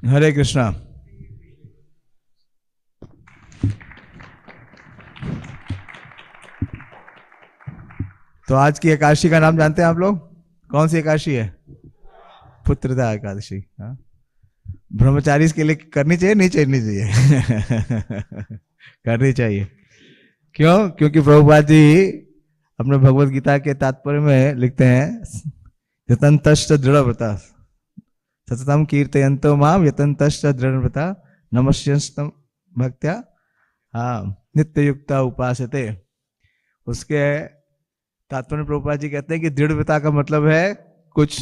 हरे कृष्णा। तो आज की एकादशी का नाम जानते हैं आप लोग? कौन सी एकादशी है? पुत्रदा एकादशी। हाँ, ब्रह्मचारी के लिए करनी चाहिए नहीं करनी चाहिए? करनी चाहिए। क्यों? क्योंकि प्रभुपाद जी अपने भगवत गीता के तात्पर्य में लिखते हैं, यतंतश्च दृढ़ व्रता सततम कीर्तयन्तो माम यतंतश्च दृढ़ व्रता नमस्यस्तम भक्त्या हाँ नित्य युक्ता उपासते। उसके तात्पर्य में प्रभुपाद जी कहते हैं कि दृढ़ व्रता का मतलब है कुछ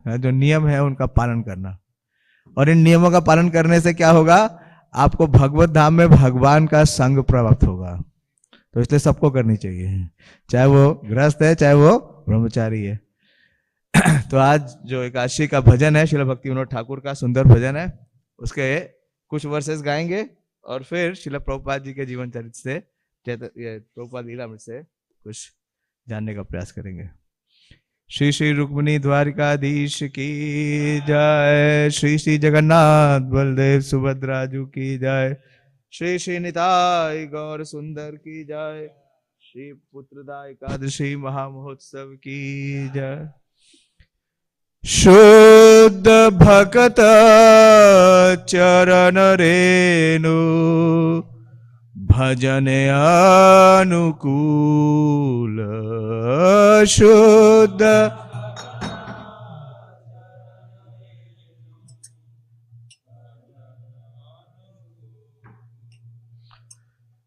जो नियम है उनका पालन करना, और इन नियमों का पालन करने से क्या होगा? आपको भगवत धाम में भगवान का संग प्राप्त होगा। तो इसलिए सबको करनी चाहिए, चाहे वो गृहस्थ है चाहे वो ब्रह्मचारी है। तो आज जो एकादशी का भजन है श्रील भक्ति विनोद ठाकुर का सुंदर भजन है, उसके कुछ वर्सेस गाएंगे और फिर श्रील प्रभुपाद जी के जीवन चरित्र से प्रभुपाद लीलामृत से कुछ जानने का प्रयास करेंगे। श्री श्री रुक्मिणी द्वारिकाधीश की जय, श्री श्री जगन्नाथ बलदेव सुभद्राजू की जय, श्री श्री निताई गौर सुंदर की जय, श्री पुत्रदा एकादशी महामहोत्सव की जय। शुद्ध भक्त चरण रेणु भजन अनुकूल, शुद्ध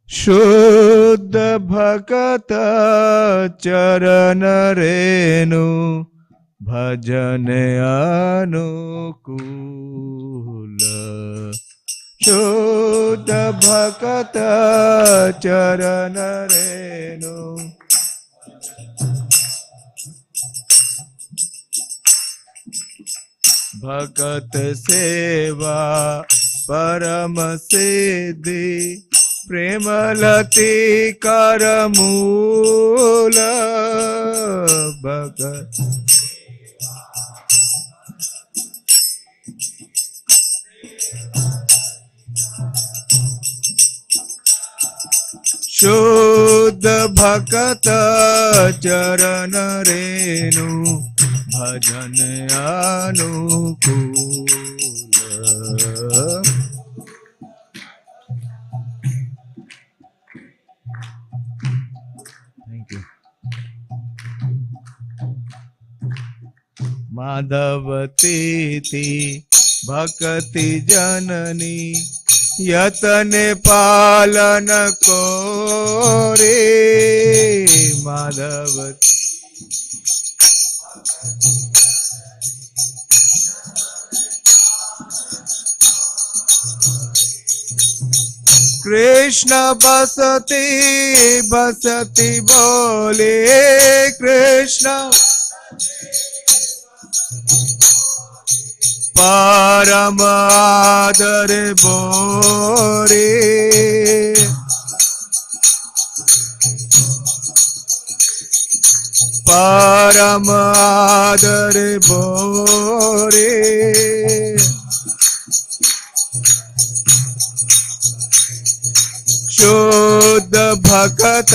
शुद्ध भक्त चरण रेणु भजन अनुकूल, शुद्ध भक्त चरण रेणु भगत सेवा परम सिद्धि प्रेमलती कर मूल, भगत शुद्ध भक्त चरण रेणु भजन अनुकूल। Thank you. माधवती भक्ति जननी यतन पालन को रे, माधवती कृष्ण बसती बसती बोले, कृष्ण परम आदर बोरे, परम आदर बोरे, शुद्ध भक्त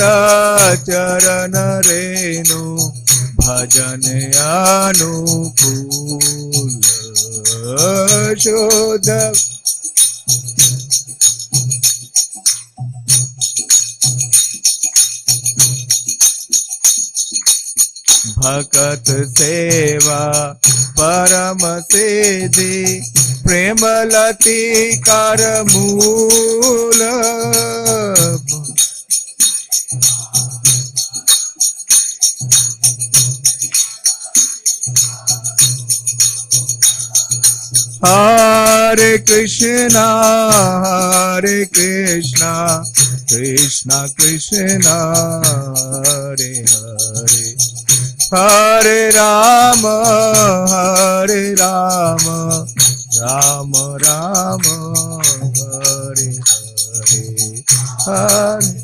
चरण रेणु भजन अनुकूल, शुद्ध भगत सेवा परम सिद्धि प्रेमलती कर मूल, हरे कृष्णा कृष्णा कृष्णा हरे हरे, हरे राम राम राम हरे हरे, हरे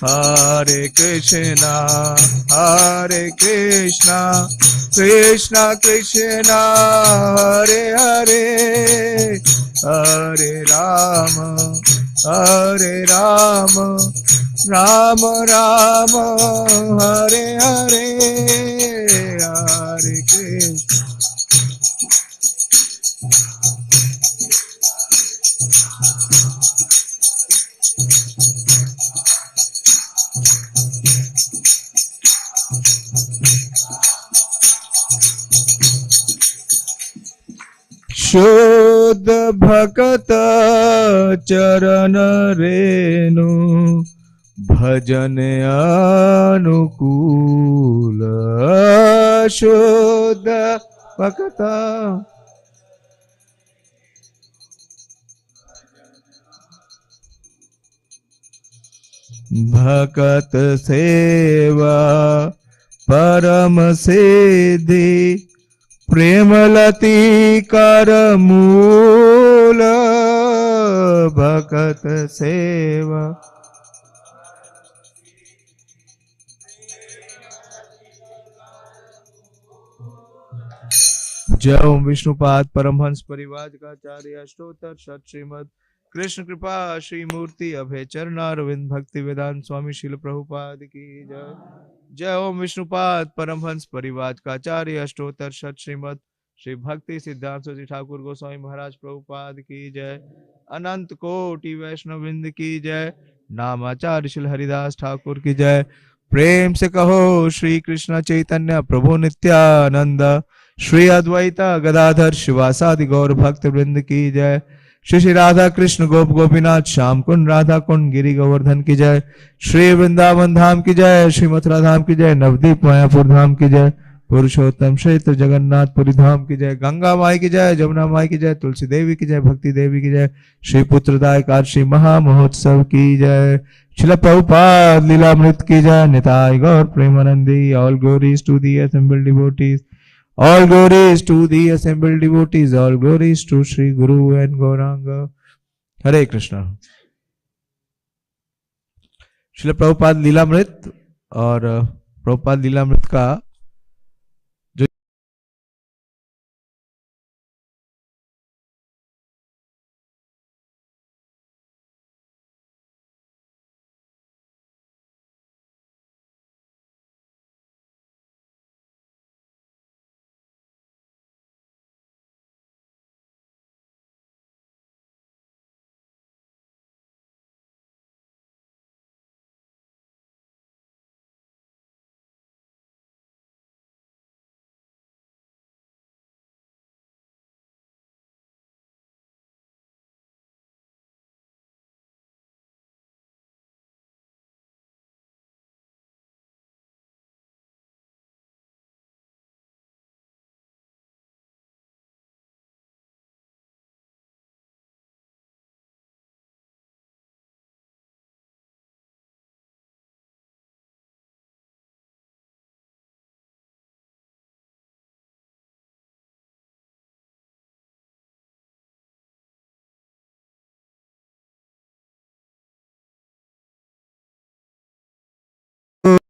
Hare Krishna, Hare Krishna, Krishna Krishna, Hare Hare, Hare Rama, Hare Rama, Rama Rama, Hare Hare, Hare Krishna. शुद्ध भक्त चरण रेणु भजन अनुकूल शुद्ध भक्त भक्त सेवा परम सिद्धि प्रेमलती कर मूल भक्त सेवा जय ओम विष्णुपाद परमहंस परिवार का आचार्य अष्टोत्तर शत श्रीमद कृष्ण कृपा श्री मूर्ति अभय चरणारविंद भक्ति वेदांत स्वामी शिल प्रभुपाद की जय। जय ओम विष्णुपाद परमहंस परिवार का आचार्य अष्टोत्तर शत श्रीमद श्री भक्ति सिद्धांत जी ठाकुर गोस्वामी महाराज प्रभुपाद की जय। अनंत कोटि वैष्णविंद की जय। नामाचार्य श्री हरिदास ठाकुर की जय। प्रेम से कहो श्री कृष्ण चैतन्य प्रभु नित्यानंद श्री अद्वैता गदाधर शिवासादि गौर भक्त वृंद की जय। श्री श्री राधा कृष्ण गोप गोपीनाथ श्याम कुंड राधा कुंड गिरी गोवर्धन की जय। श्री वृंदावन धाम की जय। श्री मथुरा धाम की जय। नवदीप मायापुर धाम की जय। पुरुषोत्तम क्षेत्र जगन्नाथपुरी धाम की जय। गंगा माई की जय। जमुना माई की जय। तुलसी देवी की जय। भक्ति देवी की जय। श्री पुत्रदाय काशी महा महोत्सव की जय। श्रील प्रभुपाद लीलामृत की जय। निताय गौर प्रेमानंदी। All glories to the assembled devotees. All glories to the assembled devotees. All glories to Sri Guru and Gauranga. हरे कृष्णा। श्रील प्रभुपाद लीलामृत और प्रभुपाद लीलामृत का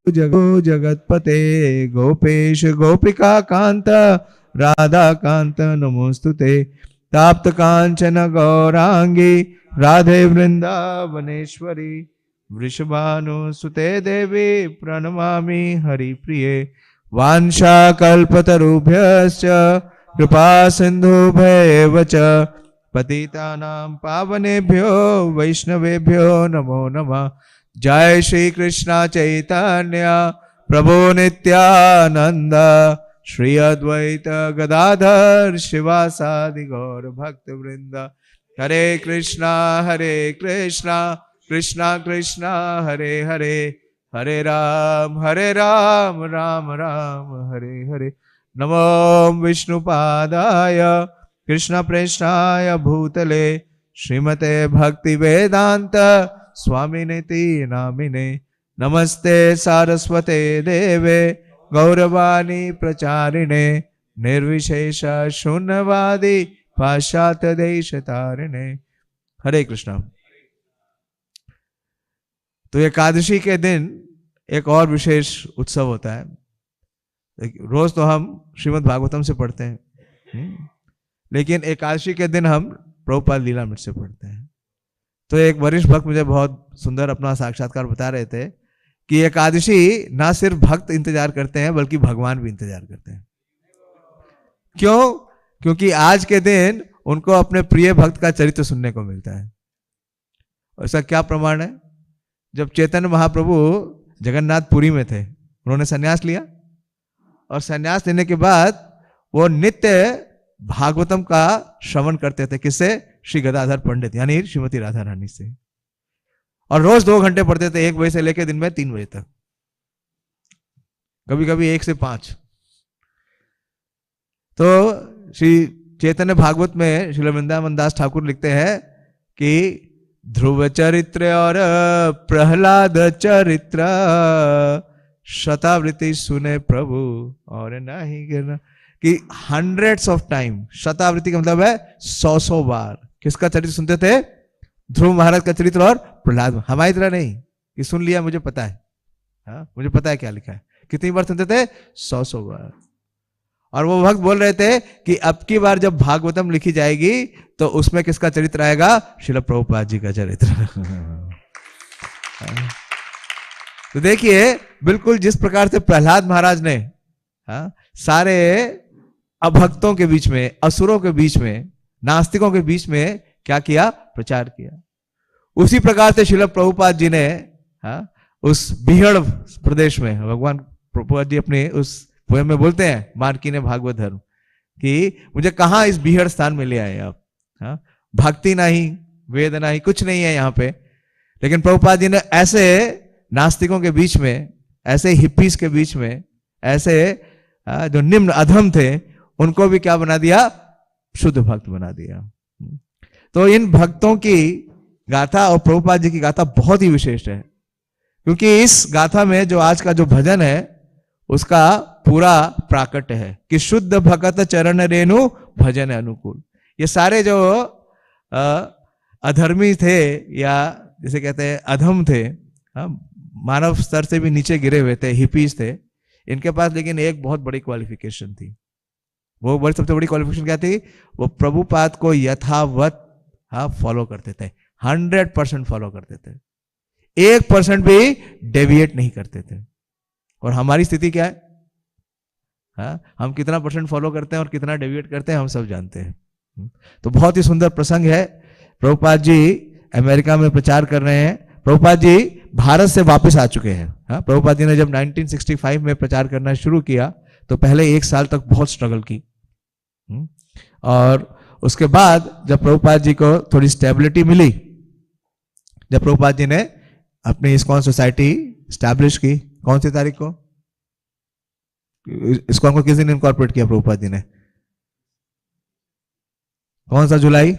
जो जगतपते गोपेश गोपिका कांत राधा कांत नमोस्तुते। ताप्त कांचन गौरांगी राधे वृंदावनेश्वरी। वृषभानुसुते देवी प्रणमामि हरिप्रिये। वाञ्छाकल्पतरुभ्यश्च कृपा सिन्धुभ्येव च पतितानां पावनेभ्यो वैष्णवेभ्यो नमो नमः। जय श्री कृष्ण चैतन्य प्रभु नित्यानंद श्री अद्वैत गदाधर शिवासादि गौर भक्त वृंद। हरे कृष्णा कृष्णा कृष्णा हरे हरे। हरे राम राम राम हरे हरे। नमो विष्णुपादाय कृष्ण प्रेष्ठाय भूतले श्रीमते भक्ति वेदांत स्वामिनेति नामिने। नमस्ते सारस्वते देवे गौरवाणी प्रचारिणे। निर्विशेष शून्यवादी पाश्चात्य देश तारिणे। हरे कृष्णा। तो एकादशी के दिन एक और विशेष उत्सव होता है। रोज तो हम श्रीमद् भागवतम से पढ़ते हैं, लेकिन एकादशी के दिन हम प्रभुपाद लीलामृत से पढ़ते हैं। तो एक वरिष्ठ भक्त मुझे बहुत सुंदर अपना साक्षात्कार बता रहे थे कि एकादशी ना सिर्फ भक्त इंतजार करते हैं बल्कि भगवान भी इंतजार करते हैं। क्यों? क्योंकि आज के दिन उनको अपने प्रिय भक्त का चरित्र सुनने को मिलता है। ऐसा क्या प्रमाण है? जब चैतन्य महाप्रभु जगन्नाथपुरी में थे, उन्होंने संन्यास लिया और संन्यास लेने के बाद वो नित्य भागवतम का श्रवण करते थे। किससे? श्री गदाधर पंडित यानी श्रीमती राधा रानी से। और रोज 2 घंटे पढ़ते थे, 1 बजे से लेकर दिन में 3 बजे तक, कभी कभी 1 से 5। तो श्री चैतन्य भागवत में श्री वृंदावन दास ठाकुर लिखते हैं कि ध्रुव चरित्र और प्रहलाद चरित्र शतावृत्ति सुने प्रभु और नहीं गिरना, कि हंड्रेड्स ऑफ टाइम, शतावृत्ति का मतलब है 100 बार किसका चरित्र सुनते थे? ध्रुव महाराज का चरित्र और प्रहलाद। हमारी तरह नहीं कि सुन लिया मुझे पता है, हाँ मुझे पता है क्या लिखा है। कितनी बार सुनते थे? 100 बार। और वो भक्त बोल रहे थे कि अब की बार जब भागवतम लिखी जाएगी तो उसमें किसका चरित्र आएगा? श्रील प्रभुपाद जी का चरित्र। तो देखिए बिल्कुल जिस प्रकार से प्रहलाद महाराज ने सारे अभक्तों के बीच में, असुरों के बीच में, नास्तिकों के बीच में क्या किया? प्रचार किया। उसी प्रकार से श्रील प्रभुपाद जी ने उस बिहड़ प्रदेश में, भगवान प्रभुपाद जी अपने उस पोएम में बोलते हैं, मानकी ने भागवत धर्म, कि मुझे कहां इस बिहड़ स्थान में ले आए आप, भक्ति नहीं, वेद नहीं, कुछ नहीं है यहाँ पे। लेकिन प्रभुपाद जी ने ऐसे नास्तिकों के बीच में, ऐसे हिप्पीज के बीच में, ऐसे जो निम्न अधम थे, उनको भी क्या बना दिया? शुद्ध भक्त बना दिया। तो इन भक्तों की गाथा और प्रभुपाद जी की गाथा बहुत ही विशेष है, क्योंकि इस गाथा में जो आज का जो भजन है उसका पूरा प्राकट्य है कि शुद्ध भगत चरण रेणु भजन अनुकूल। ये सारे जो अधर्मी थे या जिसे कहते हैं अधम थे, मानव स्तर से भी नीचे गिरे हुए थे, हिपीज थे, इनके पास लेकिन एक बहुत बड़ी क्वालिफिकेशन थी। वो बड़ी सबसे बड़ी क्वालिफिकेशन क्या थी? वो प्रभुपाद को यथावत फॉलो करते थे, 100% फॉलो करते थे, 1% भी डेविएट नहीं करते थे। और हमारी स्थिति क्या है? हम कितना % फॉलो करते हैं और कितना डेविएट करते हैं हम सब जानते हैं। तो बहुत ही सुंदर प्रसंग है। प्रभुपाद जी अमेरिका में प्रचार कर रहे हैं। प्रभुपाद जी भारत से वापस आ चुके हैं। प्रभुपाद जी ने जब 1965 में प्रचार करना शुरू किया तो पहले 1 साल तक बहुत स्ट्रगल की, और उसके बाद जब प्रभुपाद जी को थोड़ी स्टेबिलिटी मिली, जब प्रभुपाद जी ने अपनी इस्कॉन सोसाइटी स्टैब्लिश की, कौन सी तारीख को? इस्कॉन को किस दिन इनकॉर्पोरेट किया प्रभुपाद जी ने? कौन सा जुलाई?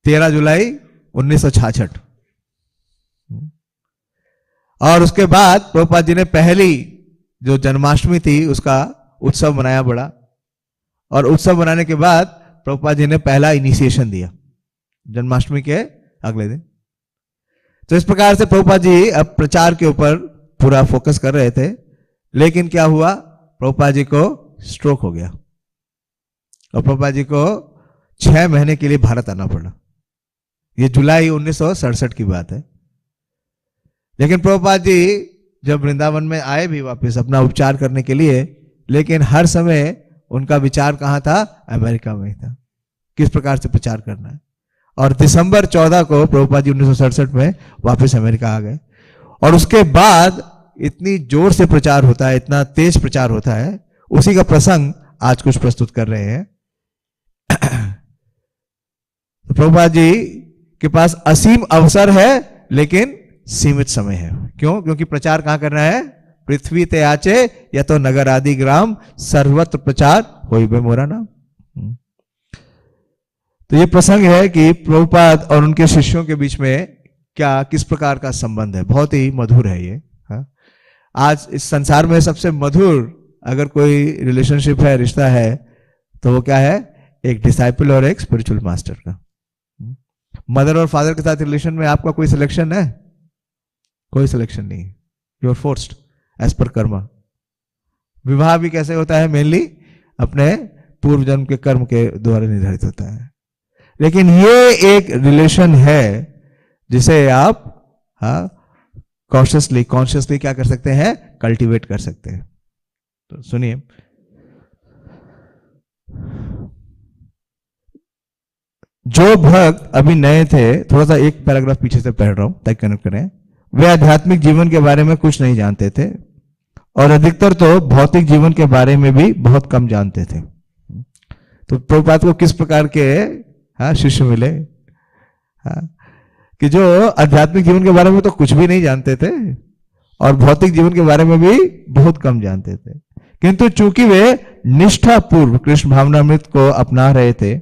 13 जुलाई 1966। और उसके बाद प्रभुपाद जी ने पहली जो जन्माष्टमी थी उसका उत्सव मनाया बड़ा, और उत्सव मनाने के बाद प्रभुपाद जी ने पहला इनिशिएशन दिया जन्माष्टमी के अगले दिन। तो इस प्रकार से प्रभुपाद जी अब प्रचार के ऊपर पूरा फोकस कर रहे थे। लेकिन क्या हुआ? प्रभुपाद जी को स्ट्रोक हो गया और प्रभुपाद जी को 6 महीने के लिए भारत आना पड़ा। ये जुलाई 1967 की बात है। लेकिन प्रभुपाद जी जब वृंदावन में आए भी वापस अपना उपचार करने के लिए, लेकिन हर समय उनका विचार कहाँ था? अमेरिका में ही था, किस प्रकार से प्रचार करना है। और दिसंबर 14 को प्रभुपाद जी 1967 में वापस अमेरिका आ गए। और उसके बाद इतनी जोर से प्रचार होता है, इतना तेज प्रचार होता है, उसी का प्रसंग आज कुछ प्रस्तुत कर रहे हैं। तो प्रभुपाद जी के पास असीम अवसर है लेकिन सीमित समय है। क्यों? क्योंकि प्रचार कहां करना है? पृथ्वी ते आचे या तो नगर आदि ग्राम सर्वत्र प्रचार होई बे मोरा नाम। तो ये प्रसंग है कि प्रभुपाद और उनके शिष्यों के बीच में क्या, किस प्रकार का संबंध है। बहुत ही मधुर है ये। आज इस संसार में सबसे मधुर अगर कोई रिलेशनशिप है, रिश्ता है, तो वो क्या है? एक डिसाइपल और एक स्पिरिचुअल मास्टर का। मदर और फादर के साथ रिलेशन में आपका कोई सिलेक्शन है? कोई सिलेक्शन नहीं, you are forced as per Karma. विवाह भी कैसे होता है? मेनली अपने पूर्व जन्म के कर्म के द्वारा निर्धारित होता है। लेकिन ये एक रिलेशन है जिसे आप कॉन्शियसली क्या कर सकते हैं? कल्टीवेट कर सकते हैं। तो सुनिए, जो भक्त अभी नए थे, थोड़ा सा एक पैराग्राफ पीछे से पढ़ रहा हूं ताकि कनेक्ट करें, वे आध्यात्मिक जीवन के बारे में कुछ नहीं जानते थे और अधिकतर तो भौतिक जीवन के बारे में भी बहुत कम जानते थे। तो प्रभुपाद को किस प्रकार के शिष्य मिले कि जो आध्यात्मिक जीवन के बारे में तो कुछ भी नहीं जानते थे और भौतिक जीवन के बारे में भी बहुत कम जानते थे, किंतु चूंकि वे निष्ठापूर्व कृष्ण भावनामृत को अपना रहे थे,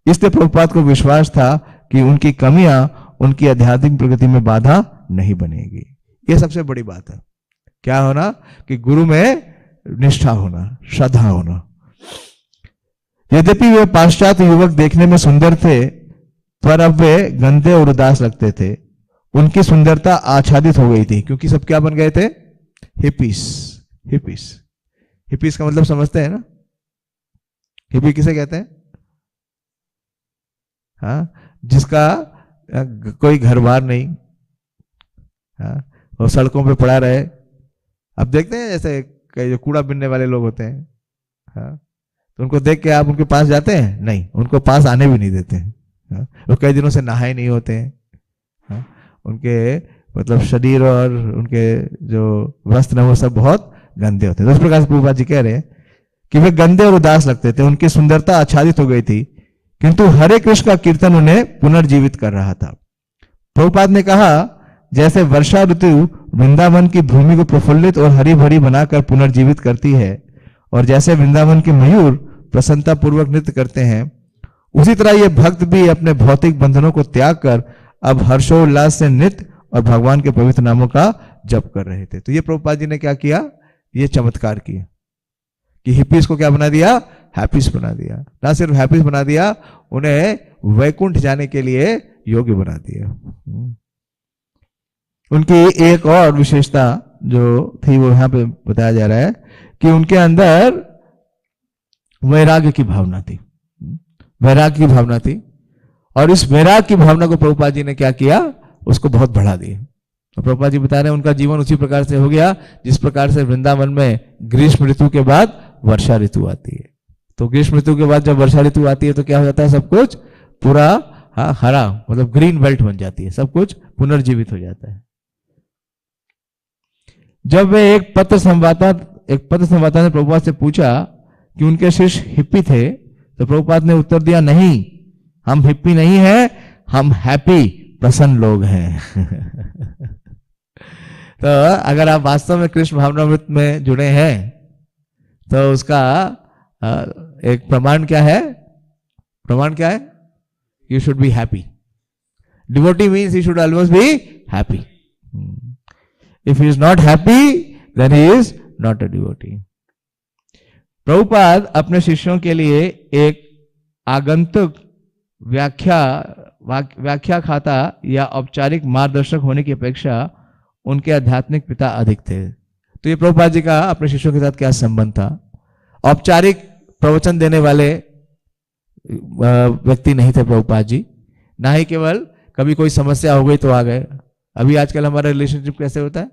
इसलिए प्रभुपाद को विश्वास था कि उनकी कमियां उनकी आध्यात्मिक प्रगति में बाधा नहीं बनेगी। यह सबसे बड़ी बात है। क्या होना? कि गुरु में निष्ठा होना, श्रद्धा होना। यद्यपि वे पाश्चात्य युवक देखने में सुंदर थे, पर अब वे गंदे और उदास लगते थे। उनकी सुंदरता आच्छादित हो गई थी, क्योंकि सब क्या बन गए थे? हिपीस। हिपीस, हिपीस का मतलब समझते हैं ना? हिपी किसे कहते हैं? जिसका कोई घर बार नहीं, और सड़कों पे पड़ा रहे। अब देखते हैं जैसे जो कूड़ा बिनने वाले लोग होते हैं, तो उनको देख के आप उनके पास जाते हैं? नहीं, उनको पास आने भी नहीं देते हैं। वो कई दिनों से नहाए नहीं होते हैं, उनके मतलब शरीर और उनके जो वस्त्र है वो सब बहुत गंदे होते हैं। तो इस प्रकार से प्रभुपाद जी कह रहे हैं कि वे गंदे और उदास लगते थे। उनकी सुंदरता आच्छादित हो गई थी, किंतु हरे कृष्ण का कीर्तन उन्हें पुनर्जीवित कर रहा था। प्रभुपाद ने कहा, जैसे वर्षा ऋतु वृंदावन की भूमि को प्रफुल्लित और हरी भरी बनाकर पुनर्जीवित करती है, और जैसे वृंदावन के मयूर प्रसन्नता पूर्वक नृत्य करते हैं, उसी तरह ये भक्त भी अपने भौतिक बंधनों को त्याग कर अब हर्षोल्लास से नृत्य और भगवान के पवित्र नामों का जप कर रहे थे। तो ये प्रभुपाद जी ने क्या किया? ये चमत्कार किया कि हिपीस को क्या बना दिया? हैप्पीस बना दिया। ना सिर्फ हैप्पीस बना दिया, उन्हें वैकुंठ जाने के लिए योग्य बना दिया। उनकी एक और विशेषता जो थी वो यहां पे बताया जा रहा है कि उनके अंदर वैराग्य की भावना थी। वैराग्य की भावना थी, और इस वैराग्य की भावना को प्रभुपाद जी ने क्या किया? उसको बहुत बढ़ा दिया। तो प्रभुपाद जी बता रहे हैं उनका जीवन उसी प्रकार से हो गया जिस प्रकार से वृंदावन में ग्रीष्म ऋतु के बाद वर्षा ऋतु आती है। तो ग्रीष्म ऋतु के बाद जब वर्षा ऋतु आती है तो क्या हो जाता है? सब कुछ पूरा हरा, मतलब ग्रीन बेल्ट बन जाती है, सब कुछ पुनर्जीवित हो जाता है। जब वे एक पत्र संवाददाता ने प्रभुपाद से पूछा कि उनके शिष्य हिप्पी थे, तो प्रभुपाद ने उत्तर दिया, नहीं, हम हिप्पी नहीं हैं, हम हैप्पी प्रसन्न लोग हैं। तो अगर आप वास्तव में कृष्ण भावनामृत में जुड़े हैं तो उसका एक प्रमाण क्या है? प्रमाण क्या है? You should be happy. Devotee means he should always be happy. If he is not happy, then he is not a devotee. Prabhupada अपने शिष्यों के लिए एक आगंतुक व्याख्याता या औपचारिक मार्गदर्शक होने की अपेक्षा उनके आध्यात्मिक पिता अधिक थे। तो ये प्रभुपाद जी का अपने शिष्यों के साथ क्या संबंध था? औपचारिक प्रवचन देने वाले व्यक्ति नहीं थे प्रभुपाद जी, ना ही केवल कभी कोई समस्या हो गई तो आ गए। अभी आजकल हमारा रिलेशनशिप कैसे होता है?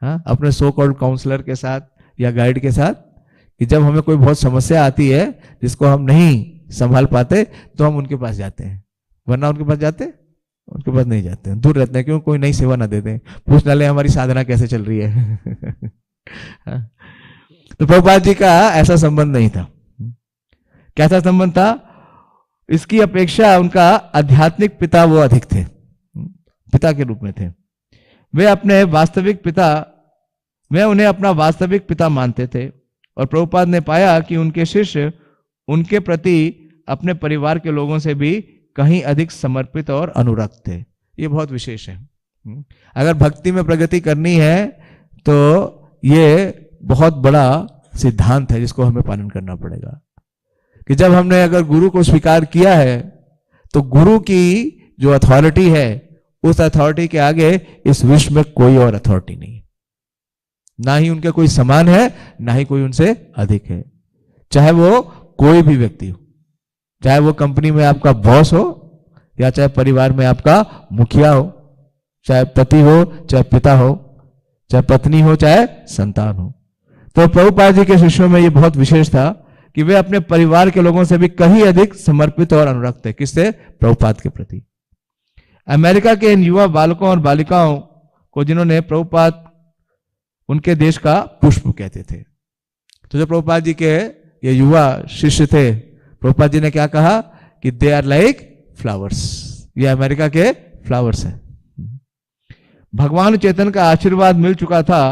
अपने सो कॉल्ड काउंसलर के साथ या गाइड के साथ, कि जब हमें कोई बहुत समस्या आती है जिसको हम नहीं संभाल पाते तो हम उनके पास जाते हैं, वरना उनके पास नहीं जाते हैं, दूर रहते हैं। क्यों? कोई नई सेवा ना दे दें, पूछ डाले हमारी साधना कैसे चल रही है। तो प्रभुपाद जी का ऐसा संबंध नहीं था। कैसा संबंध था? इसकी अपेक्षा उनका आध्यात्मिक पिता वो अधिक थे, पिता के रूप में थे। वे उन्हें अपना वास्तविक पिता मानते थे, और प्रभुपाद ने पाया कि उनके शिष्य उनके प्रति अपने परिवार के लोगों से भी कहीं अधिक समर्पित और अनुरक्त थे। ये बहुत विशेष है। अगर भक्ति में प्रगति करनी है तो ये बहुत बड़ा सिद्धांत है जिसको हमें पालन करना पड़ेगा, कि जब हमने अगर गुरु को स्वीकार किया है तो गुरु की जो अथॉरिटी है, उस अथॉरिटी के आगे इस विश्व में कोई और अथॉरिटी नहीं है। ना ही उनके कोई समान है, ना ही कोई उनसे अधिक है। चाहे वो कोई भी व्यक्ति हो, चाहे वो कंपनी में आपका बॉस हो, या चाहे परिवार में आपका मुखिया हो, चाहे पति हो, चाहे पिता हो, चाहे पत्नी हो, चाहे संतान हो। तो प्रभुपाद जी के शिष्यों में ये बहुत विशेष था कि वे अपने परिवार के लोगों से भी कहीं अधिक समर्पित और अनुरक्त थे। किससे? प्रभुपाद के प्रति। अमेरिका के इन युवा बालकों और बालिकाओं को, जिन्होंने प्रभुपाद उनके देश का पुष्प कहते थे, तो जो प्रभुपाद जी के ये युवा शिष्य थे, प्रभुपाद जी ने क्या कहा कि दे आर लाइक फ्लावर्स, ये अमेरिका के फ्लावर्स हैं। भगवान चेतन का आशीर्वाद मिल चुका था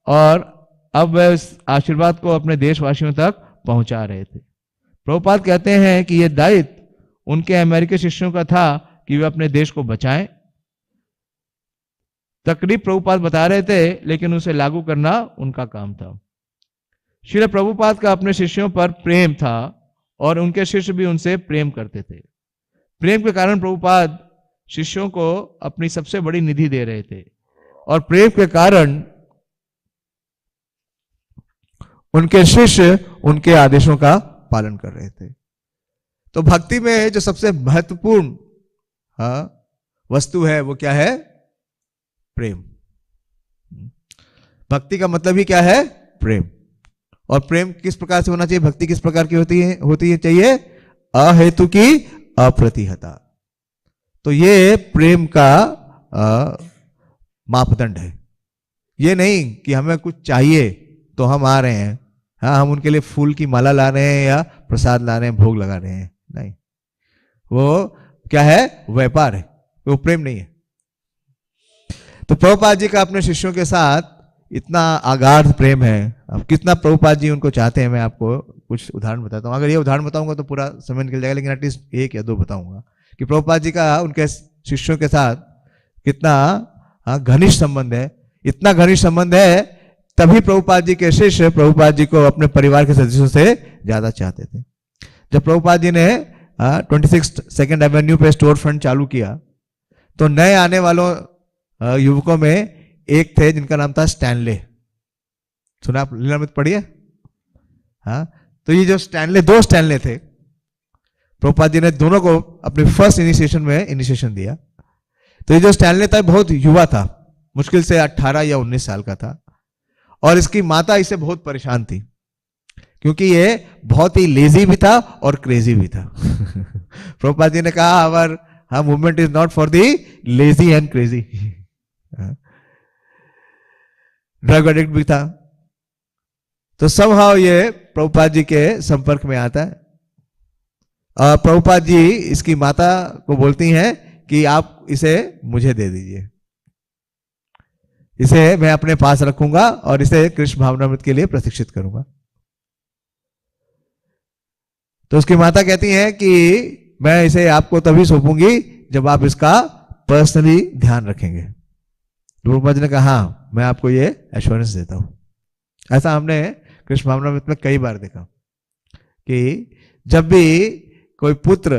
और अब वे इस आशीर्वाद को अपने देशवासियों तक पहुंचा रहे थे। प्रभुपाद कहते हैं कि यह दायित्व उनके अमेरिकी शिष्यों का था कि वे अपने देश को बचाएं। तकरीब प्रभुपाद बता रहे थे, लेकिन उसे लागू करना उनका काम था। श्री प्रभुपाद का अपने शिष्यों पर प्रेम था और उनके शिष्य भी उनसे प्रेम करते थे। प्रेम के कारण प्रभुपाद शिष्यों को अपनी सबसे बड़ी निधि दे रहे थे और प्रेम के कारण उनके शिष्य उनके आदेशों का पालन कर रहे थे। तो भक्ति में जो सबसे महत्वपूर्ण वस्तु है वो क्या है? प्रेम। भक्ति का मतलब ही क्या है? प्रेम। और प्रेम किस प्रकार से होना चाहिए? भक्ति किस प्रकार की होती है चाहिए? अहेतु की अप्रतिहता। तो ये प्रेम का मापदंड है। ये नहीं कि हमें कुछ चाहिए तो हम आ रहे हैं, हाँ हम उनके लिए फूल की माला ला रहे हैं या प्रसाद ला रहे हैं, भोग लगा रहे हैं, नहीं। वो क्या है? व्यापार है, वो प्रेम नहीं है। तो प्रभुपाद जी का अपने शिष्यों के साथ इतना अगाध प्रेम है। अब कितना प्रभुपाद जी उनको चाहते हैं, मैं आपको कुछ उदाहरण बताता हूँ। अगर ये उदाहरण बताऊंगा तो पूरा समय निकल जाएगा, लेकिन एटलीस्ट एक या दो बताऊंगा कि प्रभुपाद जी का उनके शिष्यों के साथ कितना घनिष्ठ संबंध है। इतना घनिष्ठ संबंध है, तभी प्रभुपाद जी के शिष्य प्रभुपाद जी को अपने परिवार के सदस्यों से ज्यादा चाहते थे। जब प्रभुपाद जी ने 26 सेकेंड एवेन्यू पे स्टोर फ्रंट चालू किया, तो नए आने वालों युवकों में एक थे जिनका नाम था स्टैनले। सुना आप? लीलामृत पढ़िए। हाँ, तो ये जो स्टैनले, दो स्टैनले थे, प्रभुपाद जी ने दोनों को अपने फर्स्ट इनिशिएशन में इनिशिएशन दिया। तो ये जो स्टैनले था बहुत युवा था, मुश्किल से 18 या 19 साल का था, और इसकी माता इसे बहुत परेशान थी क्योंकि ये बहुत ही लेजी भी था और क्रेजी भी था। प्रभुपाद जी ने कहा our movement is not for the lazy and crazy. Drug addict भी था। तो समहाउ ये प्रभुपाद जी के संपर्क में आता है। प्रभुपाद जी इसकी माता को बोलती हैं कि आप इसे मुझे दे दीजिए, इसे मैं अपने पास रखूंगा और इसे कृष्ण भावनामृत के लिए प्रशिक्षित करूंगा। तो उसकी माता कहती हैं कि मैं इसे आपको तभी सौंपूंगी जब आप इसका पर्सनली ध्यान रखेंगे। प्रभुपाद जी ने कहा हाँ, मैं आपको ये एश्योरेंस देता हूं। ऐसा हमने कृष्ण भावनामृत में कई बार देखा कि जब भी कोई पुत्र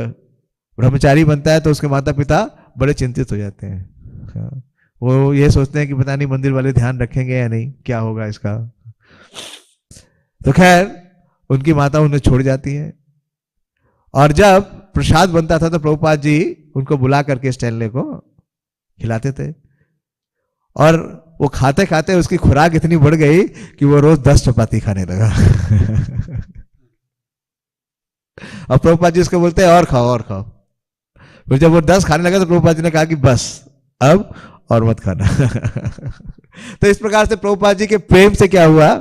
ब्रह्मचारी बनता है तो उसके माता पिता बड़े चिंतित हो जाते हैं। वो ये सोचते हैं कि पता नहीं मंदिर वाले ध्यान रखेंगे या नहीं, क्या होगा इसका। तो खैर उनकी माता उन्हें छोड़ जाती है। और जब प्रसाद बनता था तो प्रभुपाद जी उनको बुला करके स्टैनले को खिलाते थे, और वो खाते खाते उसकी खुराक इतनी बढ़ गई कि वो रोज 10 चपाती खाने लगा। और प्रभुपाद जी उसको बोलते हैं और खाओ और खाओ। फिर जब वो 10 खाने लगा तो प्रभुपाद जी ने कहा कि बस अब और मत खाना। तो इस प्रकार से प्रभुपाद जी के प्रेम से क्या हुआ,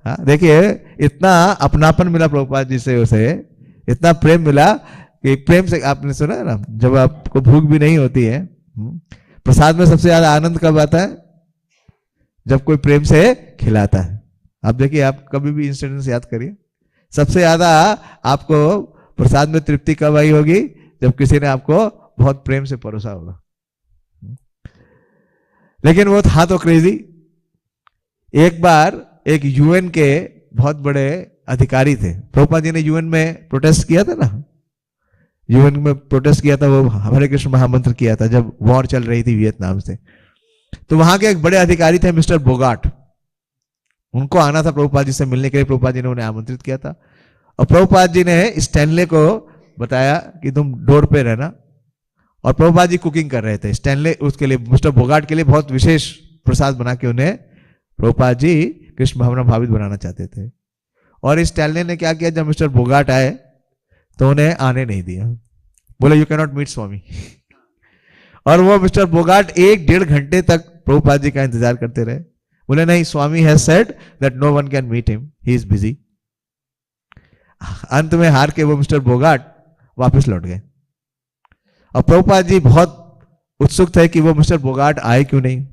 देखिए इतना अपनापन मिला प्रभुपाद जी से, उसे इतना प्रेम मिला कि प्रेम से, आपने सुना है ना, जब आपको भूख भी नहीं होती है, प्रसाद में सबसे ज्यादा आनंद कब आता है? जब कोई प्रेम से खिलाता है। आप देखिए, आप कभी भी इंसिडेंट याद करिए, सबसे ज्यादा आपको प्रसाद में तृप्ति कब आई होगी? जब किसी ने आपको बहुत प्रेम से परोसा होगा। लेकिन वो था तो क्रेजी। एक बार एक यूएन के बहुत बड़े अधिकारी थे, प्रभुपाद जी ने यूएन में प्रोटेस्ट किया था ना, यूएन में प्रोटेस्ट किया था, वो हरे कृष्ण महामंत्र किया था जब वॉर चल रही थी वियतनाम से। तो वहां के एक बड़े अधिकारी थे मिस्टर बोगाट, उनको आना था प्रभुपाद जी से मिलने के लिए। प्रभुपाद जी ने उन्हें आमंत्रित किया था और प्रभुपाद जी ने स्टैनले को बताया कि तुम डोर पे रहना। और प्रभुपाद जी कुकिंग कर रहे थे, स्टैनले उसके लिए, मिस्टर बोगाट के लिए बहुत विशेष प्रसाद बना के उन्हें प्रभुपाद जी कृष्ण भावना भावित बनाना चाहते थे। और इस स्टैनले ने क्या किया, जब मिस्टर बोगाट आए तो उन्हें आने नहीं दिया, बोले यू कैन नॉट मीट स्वामी। और वो मिस्टर बोगाट 1-1.5 घंटे तक प्रभुपाद जी का इंतजार करते रहे। बोले नहीं, Swami has said that no one can meet him, he is busy. अंत में हार के वो मिस्टर बोगाट वापस लौट गए। और प्रभुपाद जी बहुत उत्सुक थे कि वो मिस्टर बोगाट आए क्यों नहीं।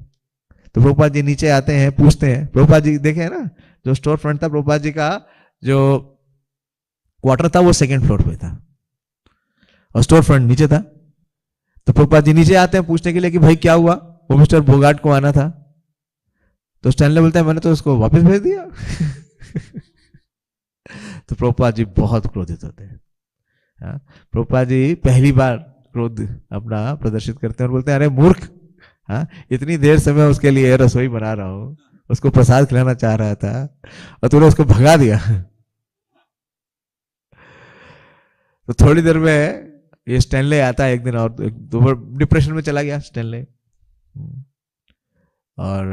तो प्रभुपाद जी नीचे आते हैं, पूछते हैं। प्रभुपाद जी देखे ना, जो स्टोर फ्रंट था प्रभुपाद जी का, जो क्वार्टर था वो 2nd फ्लोर पे था और स्टोर फ्रंट नीचे था। तो प्रभुपाद जी नीचे आते हैं पूछने के लिए कि भाई क्या हुआ, वो मिस्टर बोगाट को आना था। तो स्टैनले बोलते हैं मैंने तो उसको वापस भेज दिया। तो प्रभुपाद जी बहुत क्रोधित होते हैं। प्रभुपाद जी पहली बार क्रोध अपना प्रदर्शित करते हैं और बोलते हैं अरे मूर्ख, इतनी देर से मैं उसके लिए रसोई बना रहा हूं, उसको प्रसाद खिलाना चाह रहा था और तूने उसको भगा दिया। तो थोड़ी देर में ये स्टैनले आता है एक दिन, और तो डिप्रेशन में चला गया स्टैनले, और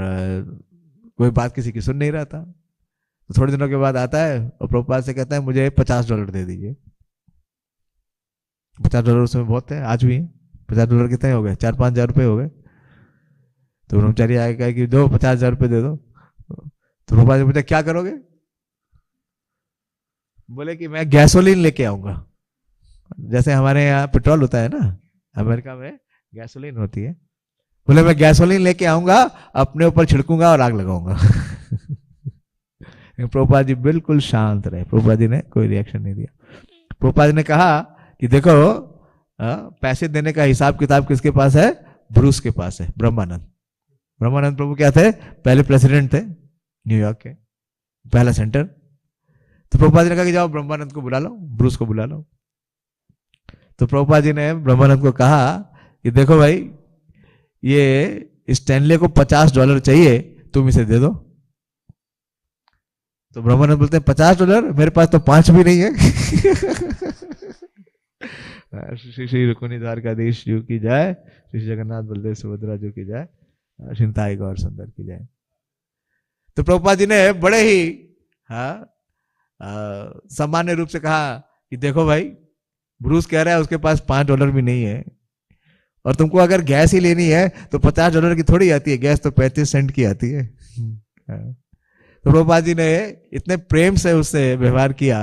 कोई बात किसी की सुन नहीं रहा था। तो थोड़े दिनों के बाद आता है और प्रभुपाद से कहता है मुझे $50 दे दीजिए। $50 उस समय बहुत थे, आज भी है। $50 कितने हो गए, 4-5 हज़ार रुपये हो गए। तो ब्रह्मचारी आगे कहा कि दो 50,000 रुपये दे दो। तो प्रभुपाद ने पूछा क्या करोगे, बोले कि मैं गैसोलीन लेके आऊंगा। जैसे हमारे यहाँ पेट्रोल होता है ना, अमेरिका में गैसोलीन होती है। बोले मैं गैसोलीन लेके आऊंगा, अपने ऊपर छिड़कूंगा और आग लगाऊंगा। प्रभुपाद जी बिल्कुल शांत रहे, प्रभुपाद जी ने कोई रिएक्शन नहीं दिया। प्रभुपाद जी ने कहा कि देखो पैसे देने का हिसाब किताब किसके पास है, ब्रूस के पास है, ब्रह्मानंद। ब्रह्मानंद प्रभु क्या थे, पहले प्रेसिडेंट थे न्यूयॉर्क के, पहला सेंटर। तो प्रभुपाद जी ने कहा कि जाओ ब्रह्मानंद को बुला लो, ब्रूस को बुला लो। तो प्रभुपाद जी ने ब्रह्मानंद को कहा कि देखो भाई, ये स्टैनले को $50 चाहिए, तुम इसे दे दो। तो ब्रह्मानंद बोलते हैं $50, मेरे पास तो 5 भी नहीं है। श्री श्री रुक्मिणी द्वारकाधीश जी की जय, श्री जगन्नाथ बलदेव सुभद्रा जी की जय, श्रीताई गौर सुंदर की जय। तो प्रभुपाद जी ने बड़े ही सामान्य रूप से कहा कि देखो भाई, ब्रूस कह रहा है उसके पास $5 भी नहीं है, और तुमको अगर गैस ही लेनी है तो $50 की थोड़ी आती है, गैस तो 35 सेंट की आती है। तो प्रभुपाद जी ने इतने प्रेम से उससे व्यवहार किया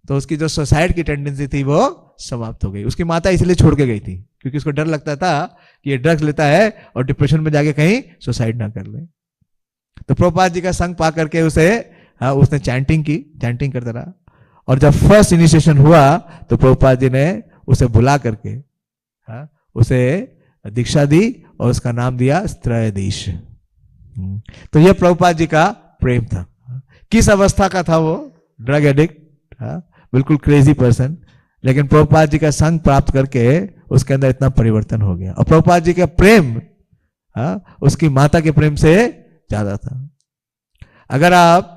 तो उसकी जो सुसाइड की टेंडेंसी थी वो समाप्त हो गई। उसकी माता इसलिए छोड़ के गई थी क्योंकि उसको डर लगता था कि ये ड्रग्स लेता है और डिप्रेशन में जाके कहीं सुसाइड ना कर ले। तो प्रभुपाद जी का संग पा करके उसने चैंटिंग करता रहा, और जब फर्स्ट इनिशिएशन हुआ तो प्रभुपाद जी ने उसे बुला करके उसे दीक्षा दी और उसका नाम दिया त्रयोदीश। तो यह प्रभुपाद जी का प्रेम था। किस अवस्था का था वो, ड्रग एडिक्ट, बिल्कुल क्रेजी पर्सन, लेकिन प्रभुपाद जी का संग प्राप्त करके उसके अंदर इतना परिवर्तन हो गया। और प्रभुपाद जी का प्रेम उसकी माता के प्रेम से ज्यादा था। अगर आप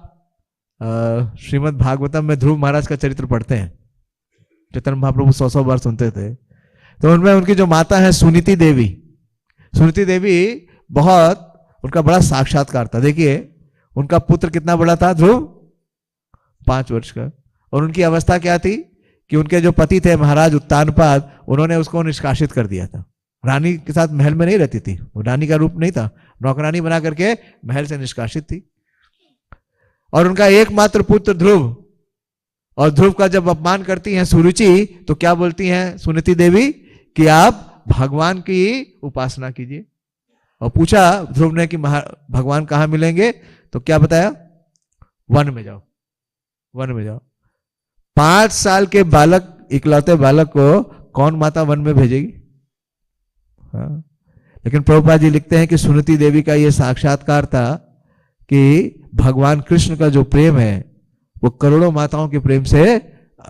श्रीमद् भागवतम में ध्रुव महाराज का चरित्र पढ़ते हैं, चैतन्य महाप्रभु 100 बार सुनते थे, तो उनमें उनकी जो माता है सुनीति देवी बहुत, उनका बड़ा साक्षात्कार था। देखिए उनका पुत्र कितना बड़ा था, ध्रुव 5 वर्ष का, और उनकी अवस्था क्या थी कि उनके जो पति थे महाराज उत्तानपाद, उन्होंने उसको निष्कासित कर दिया था। रानी के साथ महल में नहीं रहती थी, वो रानी का रूप नहीं था, नौकरानी बना करके महल से निष्कासित थी। और उनका एकमात्र पुत्र ध्रुव, और ध्रुव का जब अपमान करती हैं सुरुचि तो क्या बोलती हैं सुनीति देवी कि आप भगवान की उपासना कीजिए। और पूछा ध्रुव ने कि भगवान कहाँ मिलेंगे, तो क्या बताया, वन में जाओ, वन में जाओ। 5 साल के बालक, इकलौते बालक को कौन माता वन में भेजेगी। लेकिन प्रभुपाद जी लिखते हैं कि सुनीति देवी का यह साक्षात्कार था कि भगवान कृष्ण का जो प्रेम है वो करोड़ों माताओं के प्रेम से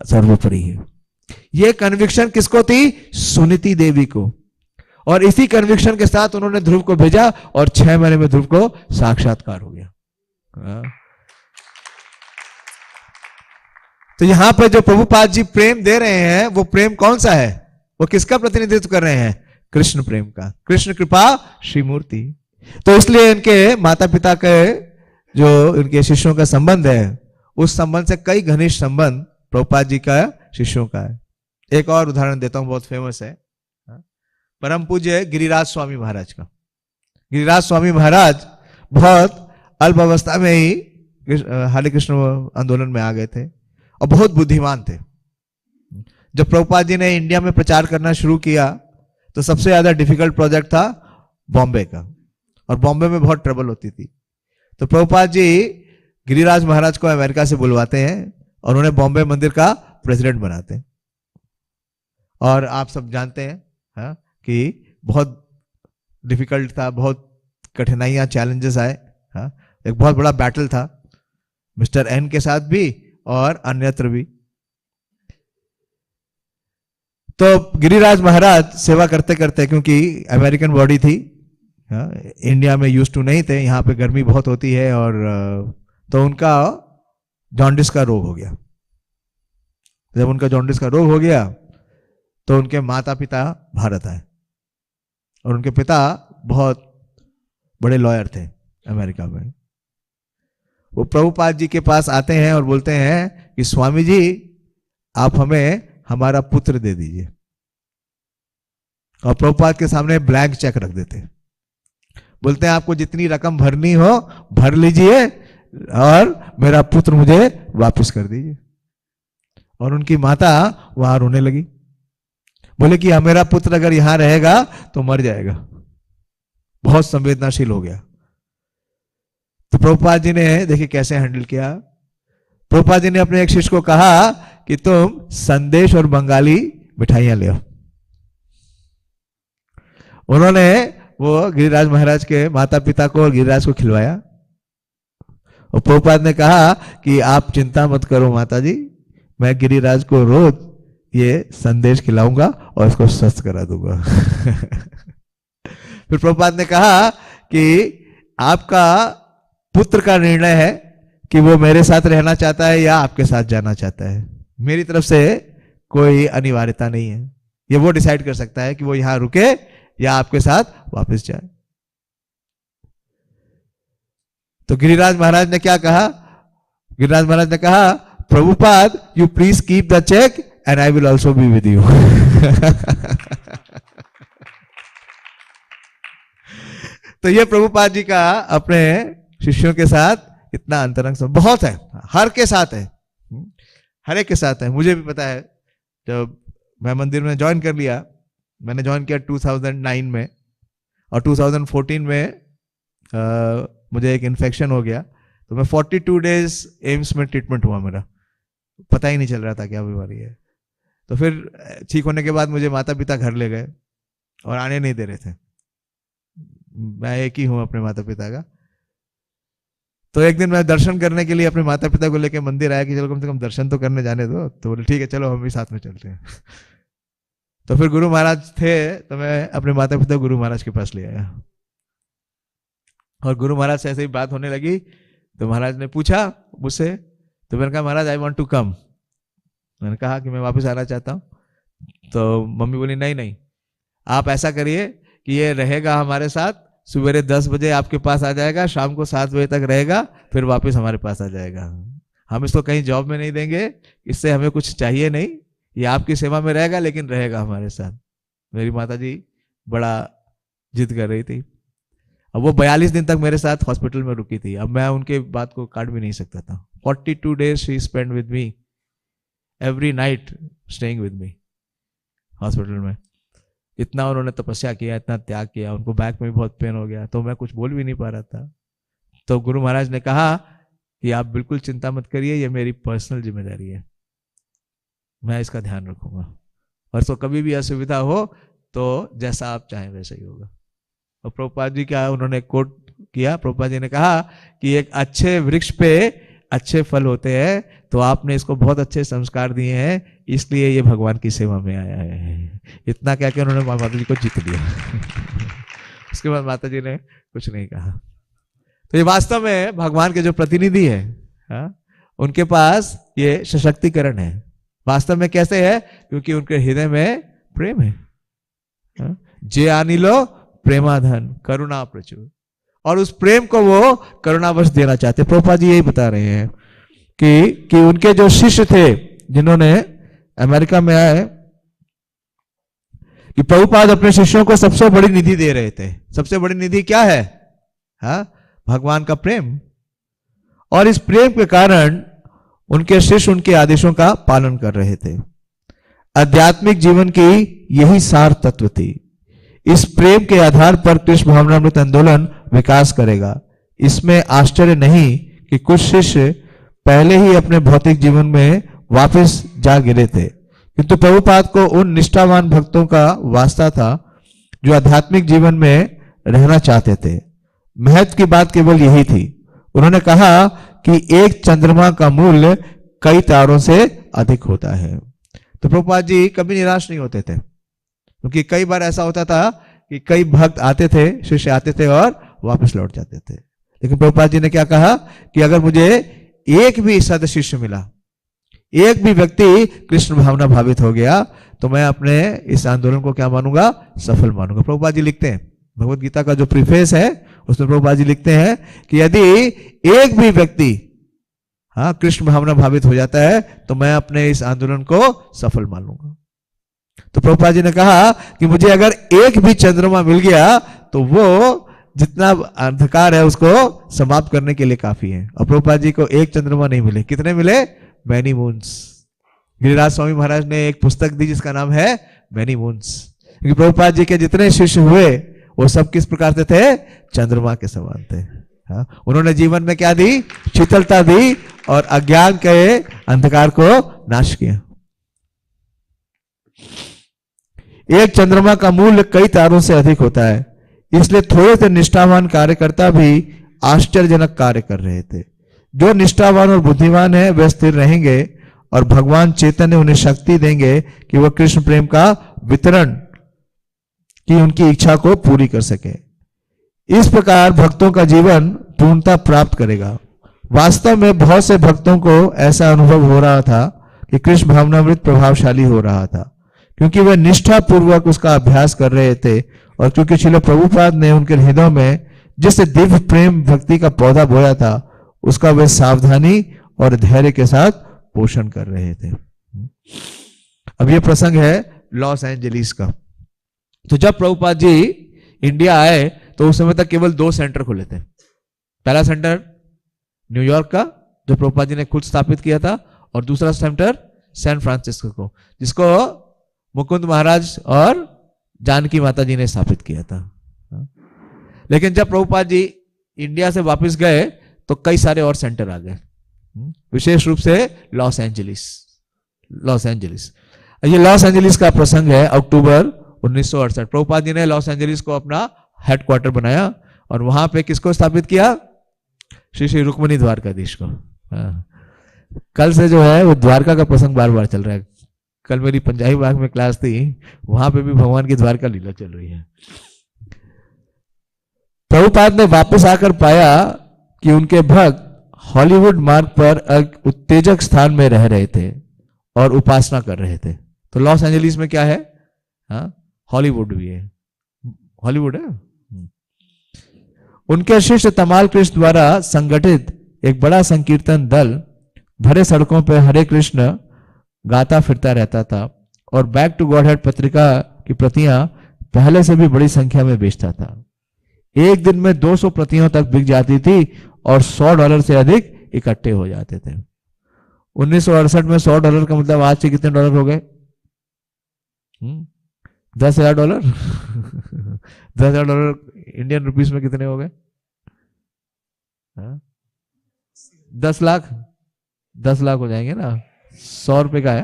सर्वोपरि है। ये कन्विक्शन किसको थी? सुनीति देवी को। और इसी कन्विक्शन के साथ उन्होंने ध्रुव को भेजा और 6 महीने में ध्रुव को साक्षात्कार हो गया। तो यहां पर जो प्रभुपाद जी प्रेम दे रहे हैं, वो प्रेम कौन सा है? वो किसका प्रतिनिधित्व कर रहे हैं? कृष्ण प्रेम का, कृष्ण कृपा श्री मूर्ति। तो इसलिए इनके माता पिता के जो इनके शिष्यों का संबंध है, उस संबंध से कई घनिष्ठ संबंध प्रभुपाद जी का शिष्यों का है। एक और उदाहरण देता हूं, बहुत फेमस है, परम पूज्य गिरिराज स्वामी महाराज का। गिरिराज स्वामी महाराज बहुत अल्प अवस्था में ही हरे कृष्ण आंदोलन में आ गए थे और बहुत बुद्धिमान थे। जब प्रभुपाद जी ने इंडिया में प्रचार करना शुरू किया तो सबसे ज्यादा डिफिकल्ट प्रोजेक्ट था बॉम्बे का, और बॉम्बे में बहुत ट्रबल होती थी। तो प्रभुपाद जी गिरिराज महाराज को अमेरिका से बुलवाते हैं और उन्हें बॉम्बे मंदिर का प्रेसिडेंट बनाते हैं। और आप सब जानते हैं कि बहुत डिफिकल्ट था, बहुत कठिनाइयां, चैलेंजेस आए। एक बहुत बड़ा बैटल था मिस्टर एन के साथ भी और अन्यत्र भी। तो गिरिराज महाराज सेवा करते करते, क्योंकि अमेरिकन बॉडी थी, इंडिया में यूज टू नहीं थे, यहाँ पे गर्मी बहुत होती है, और तो उनका जॉन्डिस का रोग हो गया। जब उनका जॉन्डिस का रोग हो गया तो उनके माता पिता भारत आए, और उनके पिता बहुत बड़े लॉयर थे अमेरिका में। वो प्रभुपाद जी के पास आते हैं और बोलते हैं कि स्वामी जी, आप हमें हमारा पुत्र दे दीजिए। और प्रभुपाद के सामने ब्लैंक चेक रख देते, बोलते हैं आपको जितनी रकम भरनी हो भर लीजिए और मेरा पुत्र मुझे वापस कर दीजिए। और उनकी माता वहां रोने लगी, बोले कि मेरा पुत्र अगर यहां रहेगा तो मर जाएगा। बहुत संवेदनशील हो गया। तो प्रभुपाद जी ने देखिए कैसे हैंडल किया। प्रभुपाद जी ने अपने एक शिष्य को कहा कि तुम संदेश और बंगाली मिठाइयां ले आओ। उन्होंने वो गिरिराज महाराज के माता पिता को और गिरिराज को खिलवाया। और प्रभुपाद ने कहा कि आप चिंता मत करो माता जी, मैं गिरिराज को रोज ये संदेश खिलाऊंगा और इसको स्वस्थ करा दूंगा। फिर प्रभुपाद ने कहा कि आपका पुत्र का निर्णय है कि वो मेरे साथ रहना चाहता है या आपके साथ जाना चाहता है। मेरी तरफ से कोई अनिवार्यता नहीं है, ये वो डिसाइड कर सकता है कि वो यहां रुके या आपके साथ वापस जाए। तो गिरिराज महाराज ने क्या कहा? गिरिराज महाराज ने कहा, Prabhupada you please keep the check and I will also be with you. तो ये प्रभुपाद जी का अपने शिष्यों के साथ इतना अंतरंग बहुत है, हर के साथ है, हर एक के साथ है। मुझे भी पता है, जब मैं मंदिर में ज्वाइन कर लिया, मैंने ज्वाइन किया 2009 में, और 2014 में मुझे एक इन्फेक्शन हो गया। तो मैं 42 डेज एम्स में ट्रीटमेंट हुआ, मेरा पता ही नहीं चल रहा था क्या बीमारी है। तो फिर ठीक होने के बाद मुझे माता पिता घर ले गए और आने नहीं दे रहे थे। मैं एक ही हूं अपने माता पिता का। तो एक दिन मैं दर्शन करने के लिए अपने माता पिता को लेकर मंदिर आया कि चलो कम से कम दर्शन तो करने जाने दो। तो बोले ठीक है चलो हम भी साथ में चलते हैं। तो फिर गुरु महाराज थे, तो मैं अपने माता पिता गुरु महाराज के पास ले आया, और गुरु महाराज से ऐसे ही बात होने लगी। तो महाराज ने पूछा मुझसे, तो मैंने कहा महाराज आई वांट टू कम। मैंने कहा कि मैं वापस आना चाहता हूँ। तो मम्मी बोली नहीं नहीं, आप ऐसा करिए कि ये रहेगा हमारे साथ, सवेरे 10 बजे आपके पास आ जाएगा, शाम को 7 बजे तक रहेगा, फिर वापस हमारे पास आ जाएगा। हम इसको कहीं जॉब में नहीं देंगे, इससे हमें कुछ चाहिए नहीं, ये आपकी सेवा में रहेगा लेकिन रहेगा हमारे साथ। मेरी माता जी बड़ा जिद कर रही थी। अब वो 42 दिन तक मेरे साथ हॉस्पिटल में रुकी थी। अब मैं उनके बात को काट भी नहीं सकता था। 42 days she spend with me, every night staying with me hospital में। इतना उन्होंने तपस्या किया, इतना त्याग किया, उनको बैक में भी बहुत पेन हो गया, तो मैं कुछ बोल भी नहीं पा रहा था। तो गुरु महाराज ने कहा कि आप बिल्कुल चिंता मत करिए, ये मेरी पर्सनल जिम्मेदारी है, मैं इसका ध्यान रखूंगा, और तो कभी भी असुविधा हो तो जैसा आप चाहें वैसा ही होगा। और प्रभुपाद जी क्या उन्होंने कोट किया, प्रभुपाद जी ने कहा कि एक अच्छे वृक्ष पे अच्छे फल होते हैं, तो आपने इसको बहुत अच्छे संस्कार दिए हैं, इसलिए ये भगवान की सेवा में आया है। इतना क्या कि उन्होंने माता जी को जीत लिया। उसके बाद माता जी ने कुछ नहीं कहा। तो ये वास्तव में भगवान के जो प्रतिनिधि है, हाँ, उनके पास ये सशक्तिकरण है। वास्तव में कैसे है? क्योंकि उनके हृदय में प्रेम है। हाँ? जे आनिलो प्रेमाधन करुणा प्रचुर, और उस प्रेम को वो करुणावश देना चाहते। प्रभुपाद जी यही बता रहे हैं कि उनके जो शिष्य थे जिन्होंने अमेरिका में आए, कि प्रभुपाद अपने शिष्यों को सबसे बड़ी निधि दे रहे थे। सबसे बड़ी निधि क्या है? हाँ, भगवान का प्रेम। और इस प्रेम के कारण उनके शिष्य उनके आदेशों का पालन कर रहे थे। आध्यात्मिक जीवन की यही सार तत्व थी। इस प्रेम के आधार पर कृष्ण भावनामृत आंदोलन विकास करेगा। इसमें आश्चर्य नहीं कि कुछ शिष्य पहले ही अपने भौतिक जीवन में वापस जा गिरे थे, किंतु प्रभुपाद को उन निष्ठावान भक्तों का वास्ता था जो आध्यात्मिक जीवन में रहना चाहते थे। महत्व की बात केवल यही थी। उन्होंने कहा कि एक चंद्रमा का मूल्य कई तारों से अधिक होता है। तो प्रभुपाद जी कभी निराश नहीं होते थे, क्योंकि कई बार ऐसा होता था कि कई भक्त आते थे, शिष्य आते थे और वापस लौट जाते थे। लेकिन प्रभुपाद जी ने क्या कहा कि अगर मुझे एक भी सद शिष्य मिला, एक भी व्यक्ति कृष्ण भावना भावित हो गया, तो मैं अपने इस आंदोलन को क्या मानूंगा? सफल मानूंगा। प्रभुपाद जी लिखते हैं, भगवत गीता का जो प्रीफेस है उसमें प्रभुपाद जी लिखते हैं कि यदि एक भी व्यक्ति हाँ कृष्ण भावना भावित हो जाता है, तो मैं अपने इस आंदोलन को सफल मान लूंगा। तो प्रभुपाद जी ने कहा कि मुझे अगर एक भी चंद्रमा मिल गया तो वो जितना अंधकार है उसको समाप्त करने के लिए काफी है। और प्रभुपाद जी को एक चंद्रमा नहीं मिले, कितने मिले? Many moons. गिरिराज स्वामी महाराज ने एक पुस्तक दी जिसका नाम है मैनी मून्स। क्योंकि प्रभुपाद जी के जितने शिष्य हुए वो सब किस प्रकार से थे? चंद्रमा के समान थे। हाँ? उन्होंने जीवन में क्या दी? शीतलता दी और अज्ञान के अंधकार को नाश किया। एक चंद्रमा का मूल्य कई तारों से अधिक होता है, इसलिए थोड़े से निष्ठावान कार्यकर्ता भी आश्चर्यजनक कार्य कर रहे थे। जो निष्ठावान और बुद्धिमान है वे स्थिर रहेंगे और भगवान चैतन्य उन्हें शक्ति देंगे कि वह कृष्ण प्रेम का वितरण की उनकी इच्छा को पूरी कर सके। इस प्रकार भक्तों का जीवन पूर्णता प्राप्त करेगा। वास्तव में बहुत से भक्तों को ऐसा अनुभव हो रहा था कि कृष्ण भावनामृत प्रभावशाली हो रहा था, क्योंकि वे निष्ठा पूर्वक उसका अभ्यास कर रहे थे और क्योंकि श्रील प्रभुपाद ने उनके हृदय में जिस दिव्य प्रेम भक्ति का पौधा बोया था उसका वे सावधानी और धैर्य के साथ पोषण कर रहे थे। अब यह प्रसंग है लॉस एंजलिस का। तो जब प्रभुपाद जी इंडिया आए तो उस समय तक केवल 2 सेंटर खुले थे। पहला सेंटर न्यूयॉर्क का जो प्रभुपाद जी ने खुद स्थापित किया था, और दूसरा सेंटर सैन फ्रांसिस्को को, जिसको मुकुंद महाराज और जानकी माता जी ने स्थापित किया था। लेकिन जब प्रभुपाद जी इंडिया से वापस गए तो कई सारे और सेंटर आ गए, विशेष रूप से लॉस एंजलिस। ये लॉस एंजलिस का प्रसंग है अक्टूबर 1968। प्रभुपाद जी ने लॉस एंजलिस को अपना हेडक्वार्टर बनाया और वहां पे किसको स्थापित किया? श्री श्री रुक्मिणी द्वारकाधीश को। कल से जो है वो द्वारका का प्रसंग बार बार चल रहा है। कल मेरी पंजाबी बाग में क्लास थी, वहां पे भी भगवान की द्वारका लीला चल रही है। प्रभुपाद ने वापस आकर पाया कि उनके भक्त हॉलीवुड मार्ग पर एक उत्तेजक स्थान में रह रहे थे और उपासना कर रहे थे। तो लॉस एंजलिस में क्या है? हॉलीवुड भी है, हॉलीवुड है। उनके शिष्य तमाल कृष्ण द्वारा संगठित एक बड़ा संकीर्तन दल भरे सड़कों पर हरे कृष्ण गाता फिरता रहता था और बैक टू गॉड हेड पत्रिका की प्रतियां पहले से भी बड़ी संख्या में बेचता था। एक दिन में 200 प्रतियों तक बिक जाती थी और $100 से अधिक इकट्ठे हो जाते थे। 1968 में $100 का मतलब आज से कितने डॉलर हो गए? $10,000। $10,000 इंडियन रुपीस में कितने हो गए? 10 लाख। 10 लाख हो जाएंगे ना। 100 रुपए का है,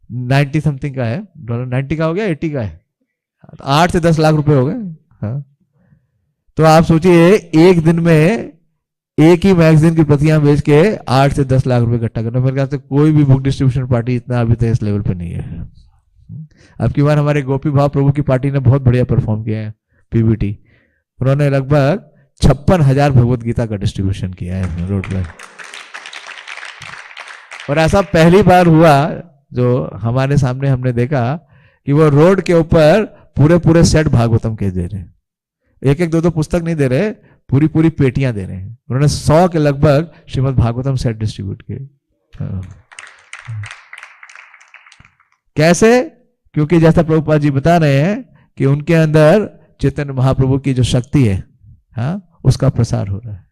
90 समथिंग का है डॉलर। 90 का हो गया, 80 का है, 8 से 10 लाख रुपए हो गए। तो आप सोचिए एक दिन में एक ही मैगजीन की प्रतियां बेच के 8 से 10 लाख रुपए इकट्ठा करना। मेरे ख्याल से कोई भी बुक डिस्ट्रीब्यूशन पार्टी इतना अभी तक इस लेवल पे नहीं है। अब की बार हमारे गोपी भाव प्रभु की पार्टी ने बहुत बढ़िया परफॉर्म किया है पीबीटी। उन्होंने लगभग 56,000 भगवत गीता का डिस्ट्रीब्यूशन किया है रोड पर। और ऐसा पहली बार हुआ जो हमारे सामने हमने देखा कि वो रोड के ऊपर पूरे पूरे सेट भागवतम के दे रहे हैं। एक एक दो दो पुस्तक नहीं दे रहे, पूरी पूरी पेटियां दे रहे हैं। उन्होंने 100 के लगभग श्रीमद् भागवतम सेट डिस्ट्रीब्यूट किए। कैसे? क्योंकि जैसा प्रभुपाद जी बता रहे हैं कि उनके अंदर चैतन्य महाप्रभु की जो शक्ति है, हाँ, उसका प्रसार हो रहा है।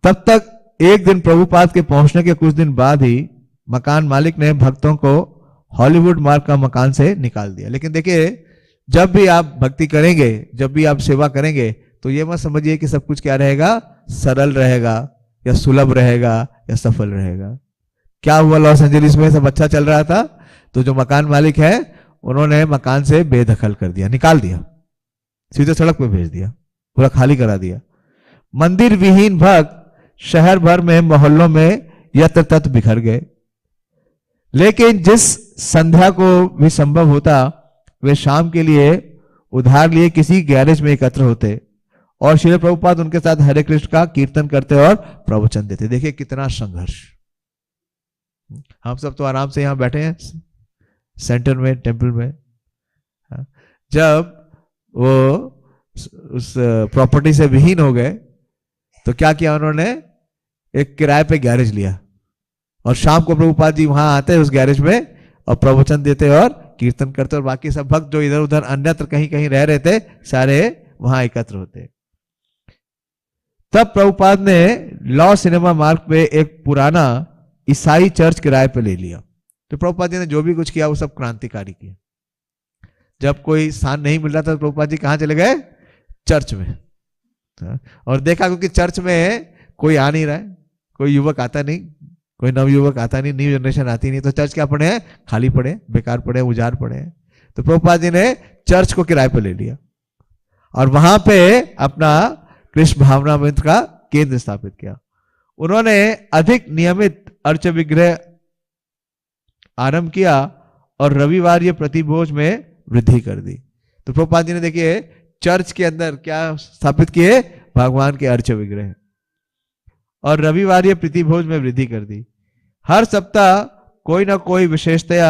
तब तक एक दिन प्रभुपाद के पहुंचने के कुछ दिन बाद ही मकान मालिक ने भक्तों को हॉलीवुड मार्ग का मकान से निकाल दिया। लेकिन देखिए, जब भी आप भक्ति करेंगे, जब भी आप सेवा करेंगे, तो ये मत समझिए कि सब कुछ क्या रहेगा, सरल रहेगा या सुलभ रहेगा या सफल रहेगा। क्या हुआ लॉस एंजलिस में? सब अच्छा चल रहा था, तो जो मकान मालिक है उन्होंने मकान से बेदखल कर दिया, निकाल दिया, सीधे सड़क पे भेज दिया, पूरा खाली करा दिया। मंदिर विहीन भक्त शहर भर में मोहल्लों में यत्र तत्र बिखर गए। लेकिन जिस संध्या को भी संभव होता, वे शाम के लिए उधार लिए किसी गैरेज में एकत्र होते और श्रील प्रभुपाद उनके साथ हरे कृष्ण का कीर्तन करते और प्रवचन देते। देखिए कितना संघर्ष। हम सब तो आराम से यहां बैठे हैं सेंटर में, टेंपल में। जब वो उस प्रॉपर्टी से विहीन हो गए तो क्या किया उन्होंने? एक किराए पे गैरेज लिया और शाम को प्रभुपाद जी वहां आते उस गैरेज में और प्रवचन देते और कीर्तन करते, और बाकी सब भक्त जो इधर उधर अन्यत्र कहीं कहीं रह रहे थे सारे वहां एकत्र होते। तब प्रभुपाद ने लॉ सिनेमा मार्ग पे एक पुराना ईसाई चर्च किराए पे ले लिया। तो प्रभुपाद जी ने जो भी कुछ किया वो सब क्रांतिकारी किया। जब कोई स्थान नहीं मिल रहा था तो प्रभुपाद जी कहां चले गए? चर्च में। और देखा क्योंकि चर्च में कोई आ नहीं रहा है, कोई युवक आता नहीं, कोई नवयुवक आता नहीं, न्यू जनरेशन आती नहीं, तो चर्च क्या पड़े हैं? खाली पड़े, बेकार पड़े, उजाड़ पड़े हैं। तो प्रभुपाद जी ने चर्च को किराए पर ले लिया और वहां पे अपना कृष्ण भावनामृत का केंद्र स्थापित किया। उन्होंने अधिक नियमित अर्च विग्रह आरंभ किया और रविवार ये प्रतिभोज में वृद्धि कर दी। तो प्रभुपाद जी ने देखिए चर्च के अंदर क्या स्थापित किए? भगवान के अर्च विग्रह, और रविवार ये प्रतिभोज में वृद्धि कर दी। हर सप्ताह कोई ना कोई विशेषतया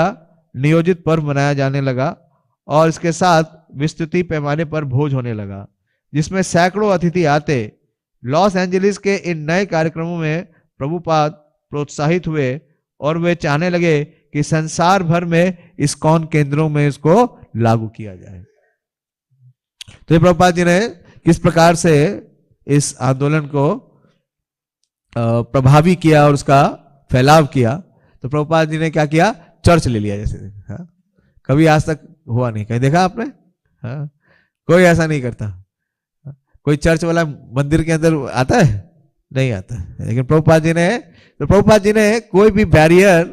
नियोजित पर्व मनाया जाने लगा और इसके साथ विस्तृत पैमाने पर भोज होने लगा, जिसमें सैकड़ों अतिथि आते। लॉस एंजलिस के इन नए कार्यक्रमों में प्रभुपाद प्रोत्साहित हुए और वे चाहने लगे कि संसार भर में इस्कॉन केंद्रों में इसको लागू किया जाए। तो ये प्रभुपाद जी ने किस प्रकार से इस आंदोलन को प्रभावी किया और उसका फैलाव किया। तो प्रभुपाद जी ने क्या किया? चर्च ले लिया। जैसे कभी आज तक हुआ नहीं, कहीं देखा आपने? हाँ, कोई ऐसा नहीं करता। कोई चर्च वाला मंदिर के अंदर आता है? नहीं आता। लेकिन प्रभुपाद जी ने कोई भी बैरियर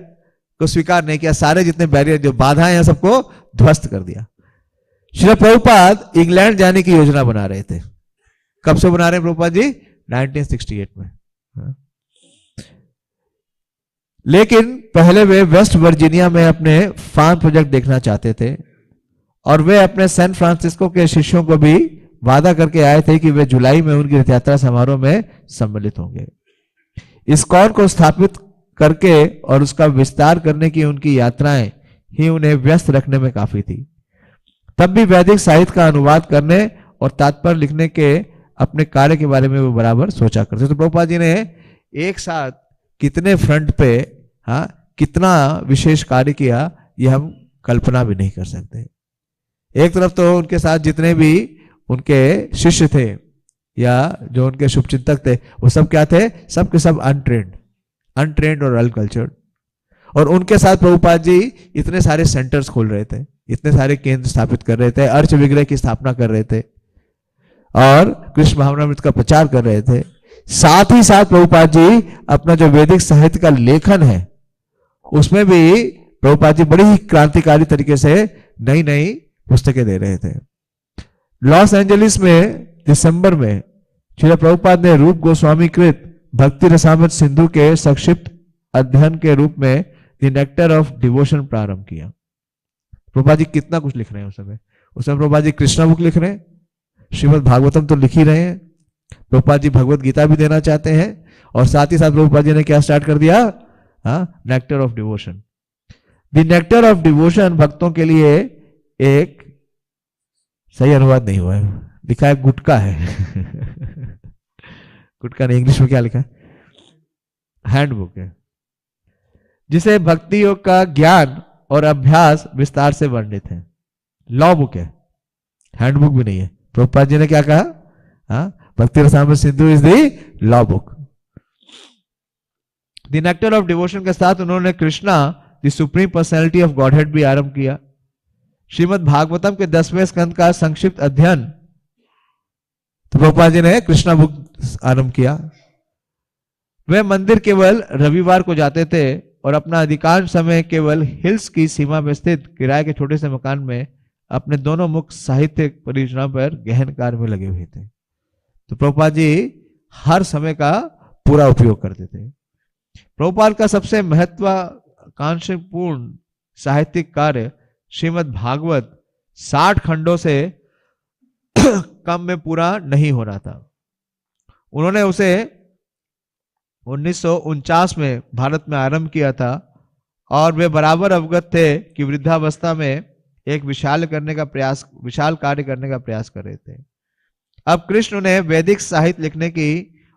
को स्वीकार नहीं किया। सारे जितने बैरियर जो बाधाएं हैं सबको ध्वस्त कर दिया। श्री प्रभुपाद इंग्लैंड जाने की योजना बना रहे थे। कब से बना रहे हैं प्रभुपाद जी? 1968 में। लेकिन पहले वे वेस्ट वर्जीनिया में अपने फार्म प्रोजेक्ट देखना चाहते थे और वे अपने सैन फ्रांसिस्को के शिष्यों को भी वादा करके आए थे कि वे जुलाई में उनकी रथ यात्रा समारोह में सम्मिलित होंगे। इस्कॉन को स्थापित करके और उसका विस्तार करने की उनकी यात्राएं ही उन्हें व्यस्त रखने में काफी थी। तब भी वैदिक साहित्य का अनुवाद करने और तात्पर्य लिखने के अपने कार्य के बारे में वो बराबर सोचा करते। तो प्रभुपाद जी ने एक साथ कितने फ्रंट पे, हाँ, कितना विशेष कार्य किया, ये हम कल्पना भी नहीं कर सकते। एक तरफ तो उनके साथ जितने भी उनके शिष्य थे या जो उनके शुभचिंतक थे वो सब क्या थे? सब के सब अनट्रेंड और अनकल्चर्ड। और उनके साथ प्रभुपाद जी इतने सारे सेंटर्स खोल रहे थे, इतने सारे केंद्र स्थापित कर रहे थे, अर्च विग्रह की स्थापना कर रहे थे और कृष्ण भावनामृत का प्रचार कर रहे थे। साथ ही साथ प्रभुपाद जी अपना जो वैदिक साहित्य का लेखन है उसमें भी प्रभुपाद जी बड़ी ही क्रांतिकारी तरीके से नई नई पुस्तकें दे रहे थे। लॉस एंजलिस में दिसंबर में श्रील प्रभुपाद ने रूप गोस्वामी कृत भक्ति रसामृत सिंधु के संक्षिप्त अध्ययन के रूप में द नेक्टर ऑफ डिवोशन प्रारंभ किया। प्रभुपाद जी कितना कुछ लिख रहे हैं उस समय प्रभुपाद जी कृष्णा बुक लिख रहे हैं, श्रीमद् भागवतम तो लिख ही रहे हैं, प्रभुपाद जी भगवत गीता भी देना चाहते हैं, और साथ ही साथ प्रभुपाद जी ने क्या स्टार्ट कर दिया, nectar of devotion. The nectar of devotion भक्तों के लिए एक सही अनुवाद नहीं हुआ है, लिखा है गुटका है गुटका नहीं, इंग्लिश में क्या लिखा है, हैंडबुक है, जिसे भक्ति योग का ज्ञान और अभ्यास विस्तार से वर्णित है। लॉ बुक है, हैंडबुक भी नहीं है। प्रभुपाद जी ने क्या कहा, भक्ति Rasamrita Sindhu is the law book. The nectar of devotion के साथ उन्होंने Krishna the supreme personality of godhead भी आरंभ किया। श्रीमद् भागवतम के 10वें स्कंद का संक्षिप्त अध्ययन तो प्रभुपाद जी ने कृष्णा बुक आरंभ किया। वे मंदिर केवल रविवार को जाते थे और अपना अधिकांश समय केवल हिल्स की सीमा में स्थित किराए के छोटे से मकान में अपने दोनों मुख्य साहित्यिक परियोजनाओं पर गहन कार्य में लगे हुए थे। तो प्रभुपाद जी हर समय का पूरा उपयोग करते थे। प्रभुपाद का सबसे महत्वाकांक्षापूर्ण साहित्यिक कार्य श्रीमद् भागवत 60 खंडों से कम में पूरा नहीं हो रहा था। उन्होंने उसे 1949 में भारत में आरंभ किया था और वे बराबर अवगत थे कि वृद्धावस्था में एक विशाल कार्य करने का प्रयास कर रहे थे। अब कृष्ण उन्हें वैदिक साहित्य लिखने की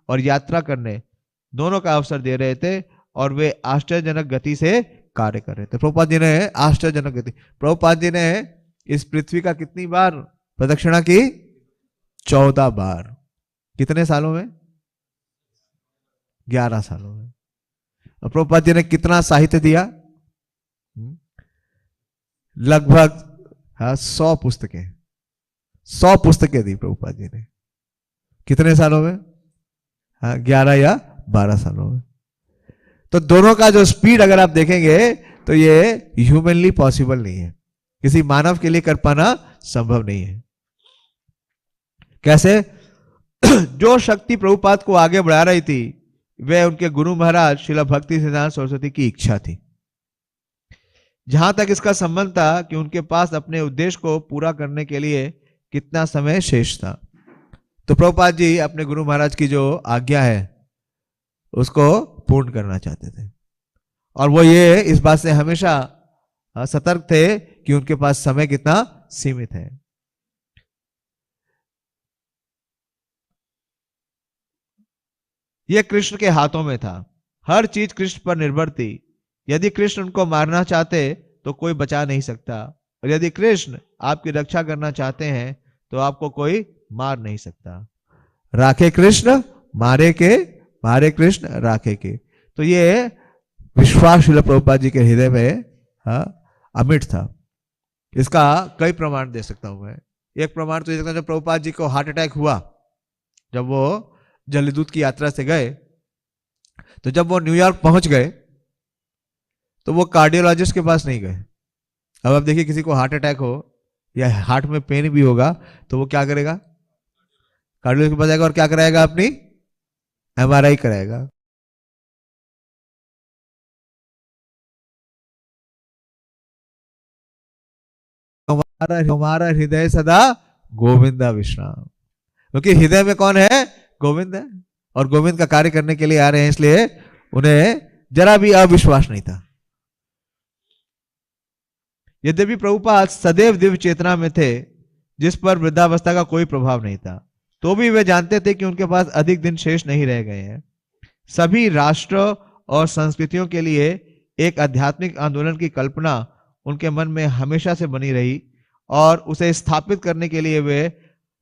और यात्रा करने दोनों का अवसर दे रहे थे और वे आश्चर्यजनक गति से कार्य कर रहे थे। प्रभुपाद जी ने आश्चर्यजनक गति, प्रभुपाद जी ने इस पृथ्वी का कितनी बार प्रदक्षिणा की, 14 बार। कितने सालों में, 11 सालों में। और प्रभुपाद जी ने कितना साहित्य दिया, लगभग 100 पुस्तकें, 100 पुस्तकें दी प्रभुपाद जी ने। कितने सालों में, 11 या 12 सालों में। तो दोनों का जो स्पीड अगर आप देखेंगे तो ये ह्यूमनली पॉसिबल नहीं है, किसी मानव के लिए कर पाना संभव नहीं है। कैसे? जो शक्ति प्रभुपाद को आगे बढ़ा रही थी वह उनके गुरु महाराज श्रील भक्ति सिद्धांत सरस्वती की इच्छा थी। जहां तक इसका संबंध था कि उनके पास अपने उद्देश्य को पूरा करने के लिए कितना समय शेष था, तो प्रभुपाद जी अपने गुरु महाराज की जो आज्ञा है उसको पूर्ण करना चाहते थे। और वो ये इस बात से हमेशा सतर्क थे कि उनके पास समय कितना सीमित है। यह कृष्ण के हाथों में था, हर चीज कृष्ण पर निर्भर थी। यदि कृष्ण उनको मारना चाहते तो कोई बचा नहीं सकता, और यदि कृष्ण आपकी रक्षा करना चाहते हैं तो आपको कोई मार नहीं सकता। राखे कृष्ण मारे के, मारे कृष्ण राखे के। तो ये विश्वास श्रील प्रभुपाद जी के हृदय में अमिट था। इसका कई प्रमाण दे सकता हूं मैं। एक प्रमाण तो जब प्रभुपाद जी को हार्ट अटैक हुआ, जब वो जलदूत की यात्रा से गए, तो जब वो न्यूयॉर्क पहुंच गए तो वो कार्डियोलॉजिस्ट के पास नहीं गए। अब आप देखिए किसी को हार्ट अटैक हो या हार्ट में पेन भी होगा तो वो क्या करेगा, कार्डियोलॉजिस्ट के पास जाएगा और क्या कराएगा, अपनी MRI कराएगा। हमारा हृदय सदा गोविंदा विश्राम, क्योंकि हृदय में कौन है, गोविंद है, और गोविंद का कार्य करने के लिए आ रहे हैं, इसलिए उन्हें जरा भी अविश्वास नहीं था। यद्यपि प्रभुपाद सदैव दिव्य चेतना में थे जिस पर वृद्धावस्था का कोई प्रभाव नहीं था, तो भी वे जानते थे कि उनके पास अधिक दिन शेष नहीं रह गए हैं। सभी राष्ट्र और संस्कृतियों के लिए एक आध्यात्मिक आंदोलन की कल्पना उनके मन में हमेशा से बनी रही और उसे स्थापित करने के लिए वे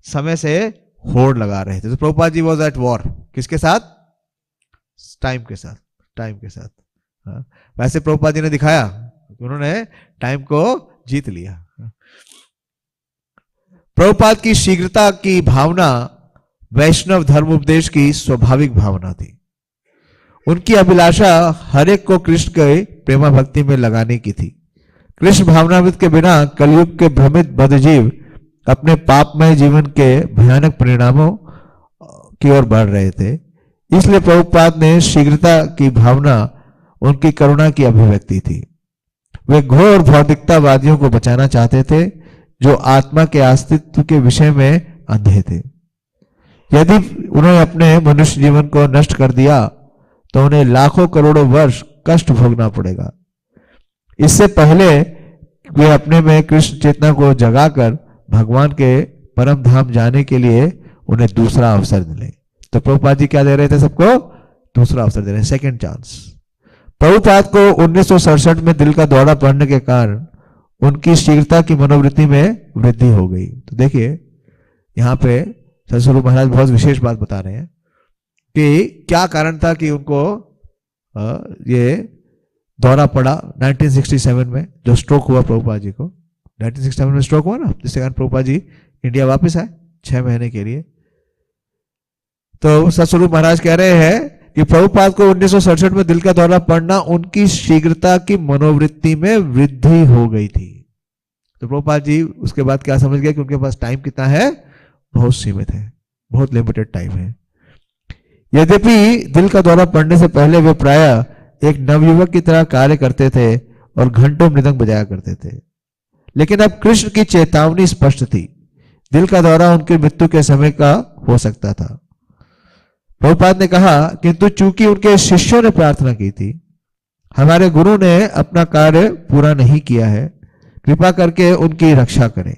समय से होड़ लगा रहे थे। तो Prabhupada ji was at war, किसके साथ, टाइम के साथ, टाइम के साथ। वैसे प्रभुपाद जी ने दिखाया, उन्होंने टाइम को जीत लिया। प्रभुपाद की शीघ्रता की भावना वैष्णव धर्म उपदेश की स्वाभाविक भावना थी। उनकी अभिलाषा हर एक को कृष्ण के प्रेमा भक्ति में लगाने की थी। कृष्ण भावनामृत के बिना कलयुग के भ्रमित बद्धजीव अपने पापमय जीवन के भयानक परिणामों की ओर बढ़ रहे थे। इसलिए प्रभुपाद ने शीघ्रता की भावना उनकी करुणा की अभिव्यक्ति थी। वे घोर भौतिकतावादियों को बचाना चाहते थे जो आत्मा के अस्तित्व के विषय में अंधे थे। यदि उन्होंने अपने मनुष्य जीवन को नष्ट कर दिया तो उन्हें लाखों करोड़ों वर्ष कष्ट भोगना पड़ेगा। इससे पहले वे अपने में कृष्ण चेतना को जगाकर भगवान के परम धाम जाने के लिए उन्हें दूसरा अवसर मिले। तो प्रभुपाद जी क्या दे रहे थे सबको? दूसरा अवसर दे रहे हैं, सेकेंड चांस। प्रभुपाद को 1967 में दिल का दौरा पड़ने के कारण उनकी शीघ्रता की मनोवृत्ति में वृद्धि हो गई। तो देखिए यहां पे सदस्वरूप महाराज बहुत विशेष बात बता रहे हैं कि क्या कारण था कि उनको ये दौरा पड़ा 1967 में, जो स्ट्रोक हुआ प्रभुपाद जी को। 1967 में स्ट्रोक हुआ ना, जिसके कारण प्रभुपाद जी इंडिया वापस आए 6 महीने के लिए। तो सदस्वरूप महाराज कह रहे हैं कि प्रभुपाद को 1967 में दिल का दौरा पड़ना उनकी शीघ्रता की मनोवृत्ति में वृद्धि हो गई थी। तो प्रभुपाद जी उसके बाद क्या समझ गए कि उनके पास टाइम कितना है? बहुत सीमित है, बहुत लिमिटेड टाइम है। यद्यपि दिल का दौरा पड़ने से पहले वे प्रायः एक नवयुवक की तरह कार्य करते थे और घंटों मृदंग बजाया करते थे, लेकिन अब कृष्ण की चेतावनी स्पष्ट थी। दिल का दौरा उनकी मृत्यु के समय का हो सकता था। प्रभुपाद ने कहा, किंतु चूंकि उनके शिष्यों ने प्रार्थना की थी, हमारे गुरु ने अपना कार्य पूरा नहीं किया है, कृपा करके उनकी रक्षा करें।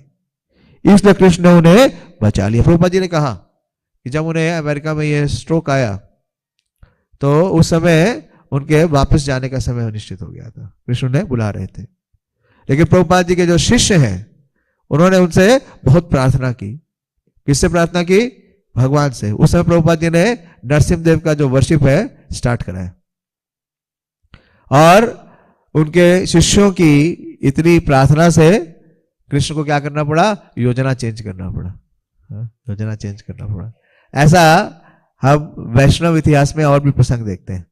इसलिए कृष्ण ने उन्हें बचा लिया। प्रभुपाद जी ने कहा कि जब उन्हें अमेरिका में यह स्ट्रोक आया तो उस समय उनके वापस जाने का समय निश्चित हो गया था, कृष्ण ने बुला रहे थे। लेकिन प्रभुपाद जी के जो शिष्य हैं उन्होंने उनसे बहुत प्रार्थना की। किससे प्रार्थना की? भगवान से। उस समय प्रभुपाद जी ने नरसिंहदेव का जो वर्शिप है स्टार्ट कराया, और उनके शिष्यों की इतनी प्रार्थना से कृष्ण को क्या करना पड़ा? योजना चेंज करना पड़ा। योजना चेंज करना पड़ा। ऐसा हम वैष्णव इतिहास में और भी प्रसंग देखते हैं।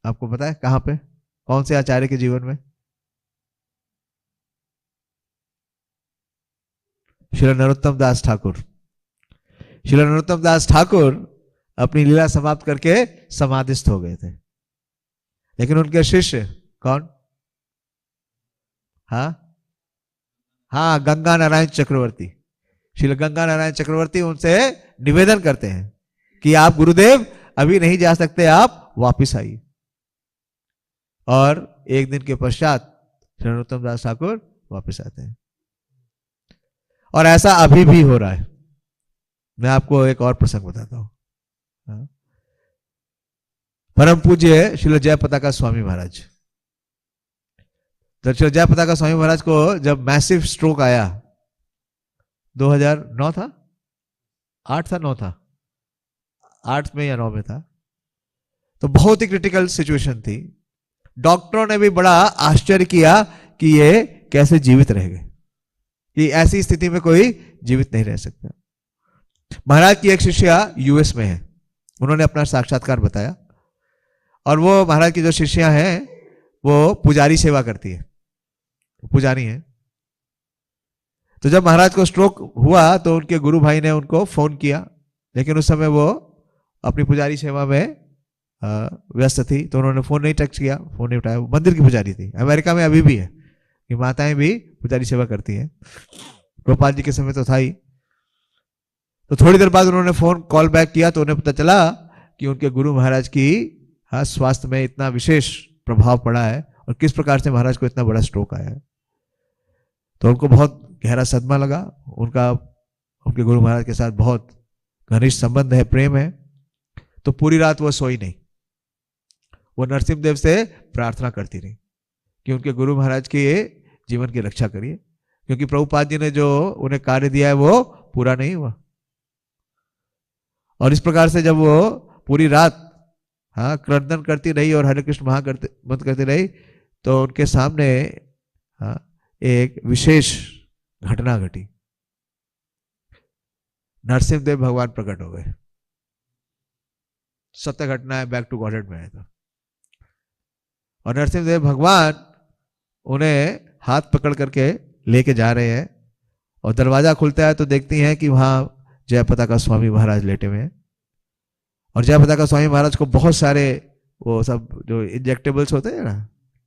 आपको पता है कहां पे? कौन से आचार्य के जीवन में? श्री नरोत्तम दास ठाकुर। श्री नरोत्तम दास ठाकुर अपनी लीला समाप्त करके समाधिस्थ हो गए थे, लेकिन उनके शिष्य कौन? हाँ, गंगा नारायण चक्रवर्ती। श्री गंगा नारायण चक्रवर्ती उनसे निवेदन करते हैं कि आप गुरुदेव अभी नहीं जा सकते, आप वापिस आइए। और एक दिन के पश्चात श्री नरोत्तम दास ठाकुर वापिस आते हैं, और ऐसा अभी भी हो रहा है। मैं आपको एक और प्रसंग बताता हूं। परम पूज्य श्री जय पताका स्वामी महाराज, तो श्री जय पताका स्वामी महाराज को जब मैसिव स्ट्रोक आया, 2009 था, 8 था, 9 था, 8 में या 9 में था, तो बहुत ही क्रिटिकल सिचुएशन थी। डॉक्टरों ने भी बड़ा आश्चर्य किया कि ये कैसे जीवित रह गए, कि ऐसी स्थिति में कोई जीवित नहीं रह सकता। महाराज की एक शिष्या यूएस में है, उन्होंने अपना साक्षात्कार बताया, और वो महाराज की जो शिष्या हैं वो पुजारी सेवा करती है, पुजारी है। तो जब महाराज को स्ट्रोक हुआ तो उनके गुरु भाई ने उनको फोन किया, लेकिन उस समय वो अपनी पुजारी सेवा में व्यस्त थी, तो उन्होंने फोन नहीं टच किया, फोन नहीं उठाया। मंदिर की पुजारी थी। अमेरिका में अभी भी है कि माताएं भी पुजारी सेवा करती हैं, प्रभुपाद जी के समय तो था ही। तो थोड़ी देर बाद उन्होंने फोन कॉल बैक किया तो उन्हें पता चला कि उनके गुरु महाराज की स्वास्थ्य में इतना विशेष प्रभाव पड़ा है और किस प्रकार से महाराज को इतना बड़ा स्ट्रोक आया है। तो उनको बहुत गहरा सदमा लगा। उनका उनके गुरु महाराज के साथ बहुत घनिष्ठ संबंध है, प्रेम है। तो पूरी रात वो सोई नहीं, वो नरसिंहदेव से प्रार्थना करती रही कि उनके गुरु महाराज के जीवन की रक्षा करिए, क्योंकि प्रभुपाद जी ने जो उन्हें कार्य दिया है वो पूरा नहीं हुआ। और इस प्रकार से जब वो पूरी रात क्रंदन करती रही और हरे कृष्ण मंत्र करती रही, तो उनके सामने एक विशेष घटना घटी। नरसिंहदेव भगवान प्रकट हो गए। सत्य घटना है, बैक टू गॉडहेड में है। तो और नरसिंहदेव भगवान उन्हें हाथ पकड़ करके लेके जा रहे हैं, और दरवाजा खुलता है तो देखती हैं कि वहां जय पताका स्वामी महाराज लेटे हुए हैं, और जयप्रदा स्वामी महाराज को बहुत सारे वो सब जो इंजेक्टेबल्स होते हैं ना,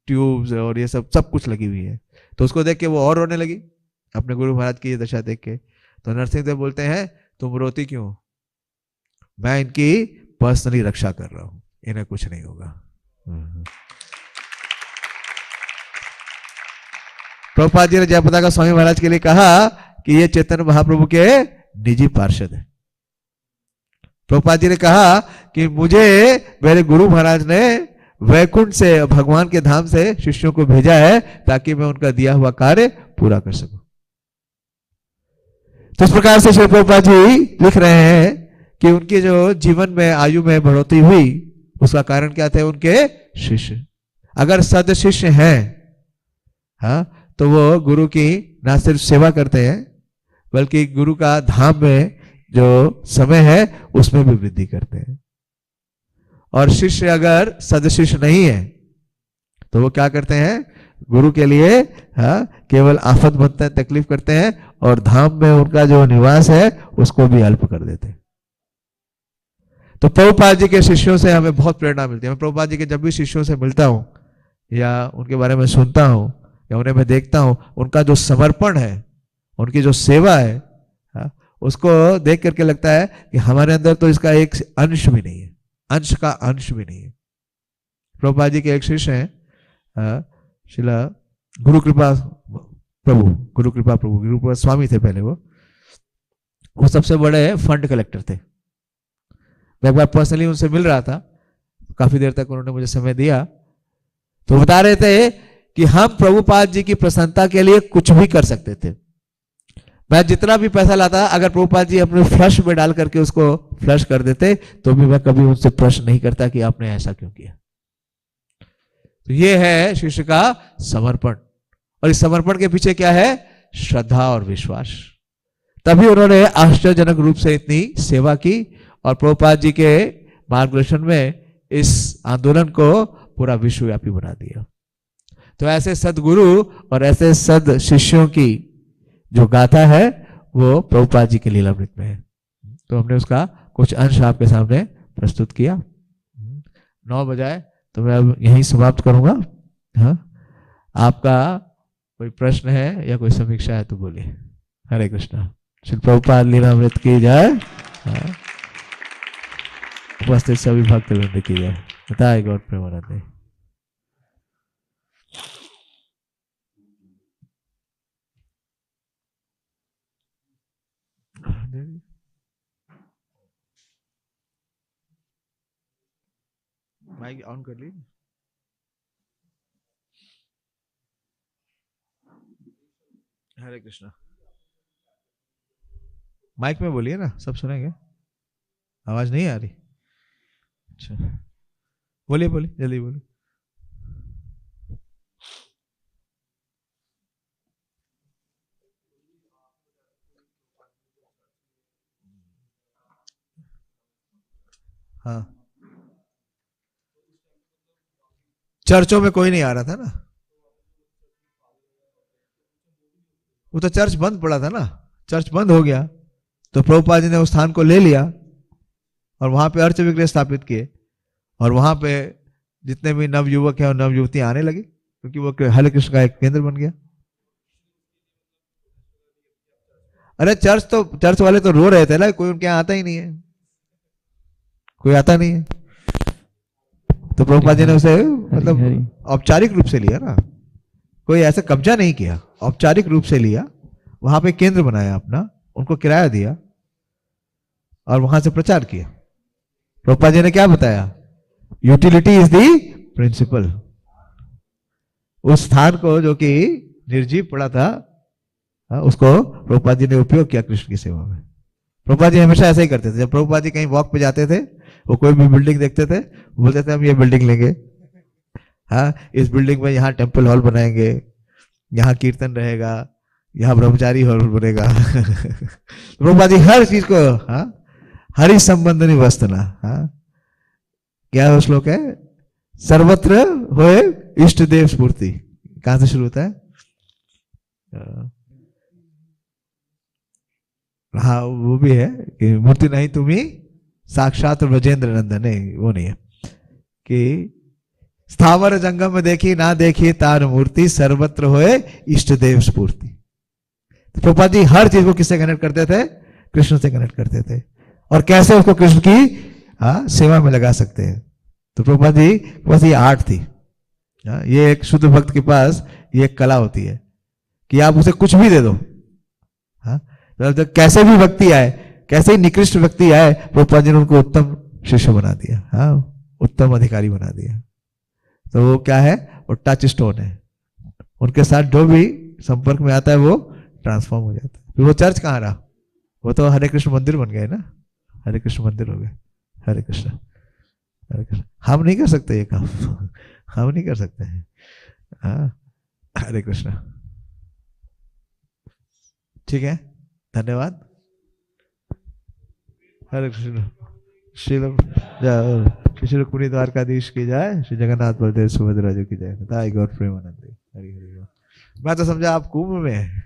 ट्यूब्स और ये सब सब कुछ लगी हुई है। तो उसको देख के वो और रोने लगी अपने गुरु महाराज की ये दशा देख के। तो नरसिंह देव बोलते हैं तुम रोती क्यों, मैं इनकी पर्सनली रक्षा कर रहा हूं, इन्हें कुछ नहीं होगा। प्रभुपाद जी ने जयप्रदा स्वामी महाराज के लिए कहा कि ये चैतन्य महाप्रभु के निजी पार्षद है। प्रभुपाद जी ने कहा कि मुझे मेरे गुरु महाराज ने वैकुंठ से, भगवान के धाम से शिष्यों को भेजा है ताकि मैं उनका दिया हुआ कार्य पूरा कर सकूं। तो इस प्रकार से श्री प्रभुपाद जी लिख रहे हैं कि उनके जो जीवन में आयु में बढ़ोतरी हुई उसका कारण क्या थे, उनके शिष्य। अगर सद शिष्य हैं, हाँ, तो वो गुरु की ना सिर्फ सेवा करते हैं बल्कि गुरु का धाम में जो समय है उसमें भी वृद्धि करते हैं। और शिष्य अगर सदशिष्य नहीं है तो वो क्या करते हैं, गुरु के लिए हाँ केवल आफत बनते हैं, तकलीफ करते हैं और धाम में उनका जो निवास है उसको भी अल्प कर देते हैं। तो प्रभुपाद जी के शिष्यों से हमें बहुत प्रेरणा मिलती है। मैं प्रभुपाद जी के जब भी शिष्यों से मिलता हूं या उनके बारे में सुनता हूं या उन्हें मैं देखता हूं, उनका जो समर्पण है, उनकी जो सेवा है, हाँ, उसको देख करके लगता है कि हमारे अंदर तो इसका एक अंश भी नहीं है, अंश का अंश भी नहीं है। प्रभुपाद जी के एक शिष्य हैं शिला गुरु कृपा प्रभु, गुरु कृपा स्वामी थे पहले। वो सबसे बड़े फंड कलेक्टर थे। मैं एक बार पर्सनली उनसे मिल रहा था, काफी देर तक उन्होंने मुझे समय दिया। तो बता रहे थे कि हम प्रभुपाद जी की प्रसन्नता के लिए कुछ भी कर सकते थे। मैं जितना भी पैसा लाता, अगर प्रभुपाद जी अपने फ्लश में डाल करके उसको फ्लश कर देते तो भी मैं कभी उनसे प्रश्न नहीं करता कि आपने ऐसा क्यों किया। तो ये है शिष्य का समर्पण। और इस समर्पण के पीछे क्या है, श्रद्धा और विश्वास। तभी उन्होंने आश्चर्यजनक रूप से इतनी सेवा की और प्रभुपाद जी के मार्गदर्शन में इस आंदोलन को पूरा विश्वव्यापी बना दिया। तो ऐसे सदगुरु और ऐसे सद शिष्यों की जो गाथा है वो प्रभुपाद जी के लीलामृत में है। तो हमने उसका कुछ अंश आपके सामने प्रस्तुत किया। 9 बजाए तो मैं अब यहीं समाप्त करूंगा। हाँ, आपका कोई प्रश्न है या कोई समीक्षा है तो बोलिए। हरे कृष्णा। श्री प्रभुपाद लीलामृत की जय। हाँ, उपस्थित सभी भक्तवृंद की जय। बताए गौर प्रेमानंद। माइक ऑन कर ली। हरे कृष्णा। माइक में बोलिए ना, सब सुनेंगे। आवाज नहीं आ रही? अच्छा, बोलिए बोलिए, जल्दी बोलिए। हाँ, चर्चों में कोई नहीं आ रहा था ना, वो तो चर्च बंद पड़ा था ना, चर्च बंद हो गया तो प्रभुपाद जी ने उस स्थान को ले लिया और वहां पे अर्च विग्रह स्थापित किए और वहां पे जितने भी नवयुवक हैं और नव युवतियां आने लगी क्योंकि वो हरे कृष्ण का एक केंद्र बन गया। अरे चर्च वाले तो रो रहे थे ना, कोई उनके यहाँ आता ही नहीं है, कोई आता नहीं है। तो प्रभुपाद जी ने उसे मतलब औपचारिक रूप से लिया ना, कोई ऐसा कब्जा नहीं किया, औपचारिक रूप से लिया, वहां पे केंद्र बनाया अपना, उनको किराया दिया और वहां से प्रचार किया। प्रभुपाद जी ने क्या बताया, यूटिलिटी इज दी प्रिंसिपल। उस स्थान को जो कि निर्जीव पड़ा था उसको प्रभुपाद जी ने उपयोग किया कृष्ण की सेवा में। प्रभुपाद जी हमेशा ऐसा ही करते थे। जब प्रभुपाद जी कहीं वॉक पे जाते थे, वो कोई भी बिल्डिंग देखते थे, बोलते थे हम ये बिल्डिंग लेंगे, हाँ इस बिल्डिंग में यहाँ टेम्पल हॉल बनाएंगे, यहाँ कीर्तन रहेगा, यहाँ ब्रह्मचारी हॉल बनेगा। प्रभुपाद जी हर चीज को हाँ हरि संबंधनी वस्तुना, हाँ क्या वो श्लोक है, सर्वत्र होए इष्ट देव स्फूर्ति। कहां से शुरू होता है? हाँ वो भी है कि मूर्ति नहीं तुम्ही साक्षात ब्रजेंद्र नंदन, नहीं वो नहीं है, कि स्थावर जंगम में देखी ना देखी तार मूर्ति, सर्वत्र होए इष्ट देव स्फूर्ति। तो प्रभुपाद जी हर चीज को किससे कनेक्ट करते थे? कृष्ण से कनेक्ट करते थे, और कैसे उसको कृष्ण की सेवा में लगा सकते हैं। तो प्रभुपाद जी बस ये आर्ट थी, ये एक शुद्ध भक्त के पास ये एक कला होती है कि आप उसे कुछ भी दे दो, तो कैसे भी व्यक्ति आए, कैसे ही निकृष्ट व्यक्ति आए, प्रभुपाद जी ने उनको उत्तम शिष्य बना दिया, उत्तम अधिकारी बना दिया। तो वो क्या है? वो टच स्टोन है, उनके साथ जो भी संपर्क में आता है वो ट्रांसफॉर्म हो जाता है। फिर वो चर्च कहाँ रहा? वो तो हरे कृष्ण मंदिर बन गए ना, हरे कृष्ण मंदिर हो गए। हरे कृष्ण, हरे कृष्ण। हम नहीं कर सकते ये काम, हम नहीं कर सकते हैं। हरे कृष्ण। ठीक है, धन्यवाद। हरे कृष्ण। श्री पुरी द्वारकाधीश की जाए, श्री जगन्नाथ बलदेव सुभद्रा जी की जाए। गॉड प्रेमानंद। हरि हरि। मैं तो समझा आप कुंभ में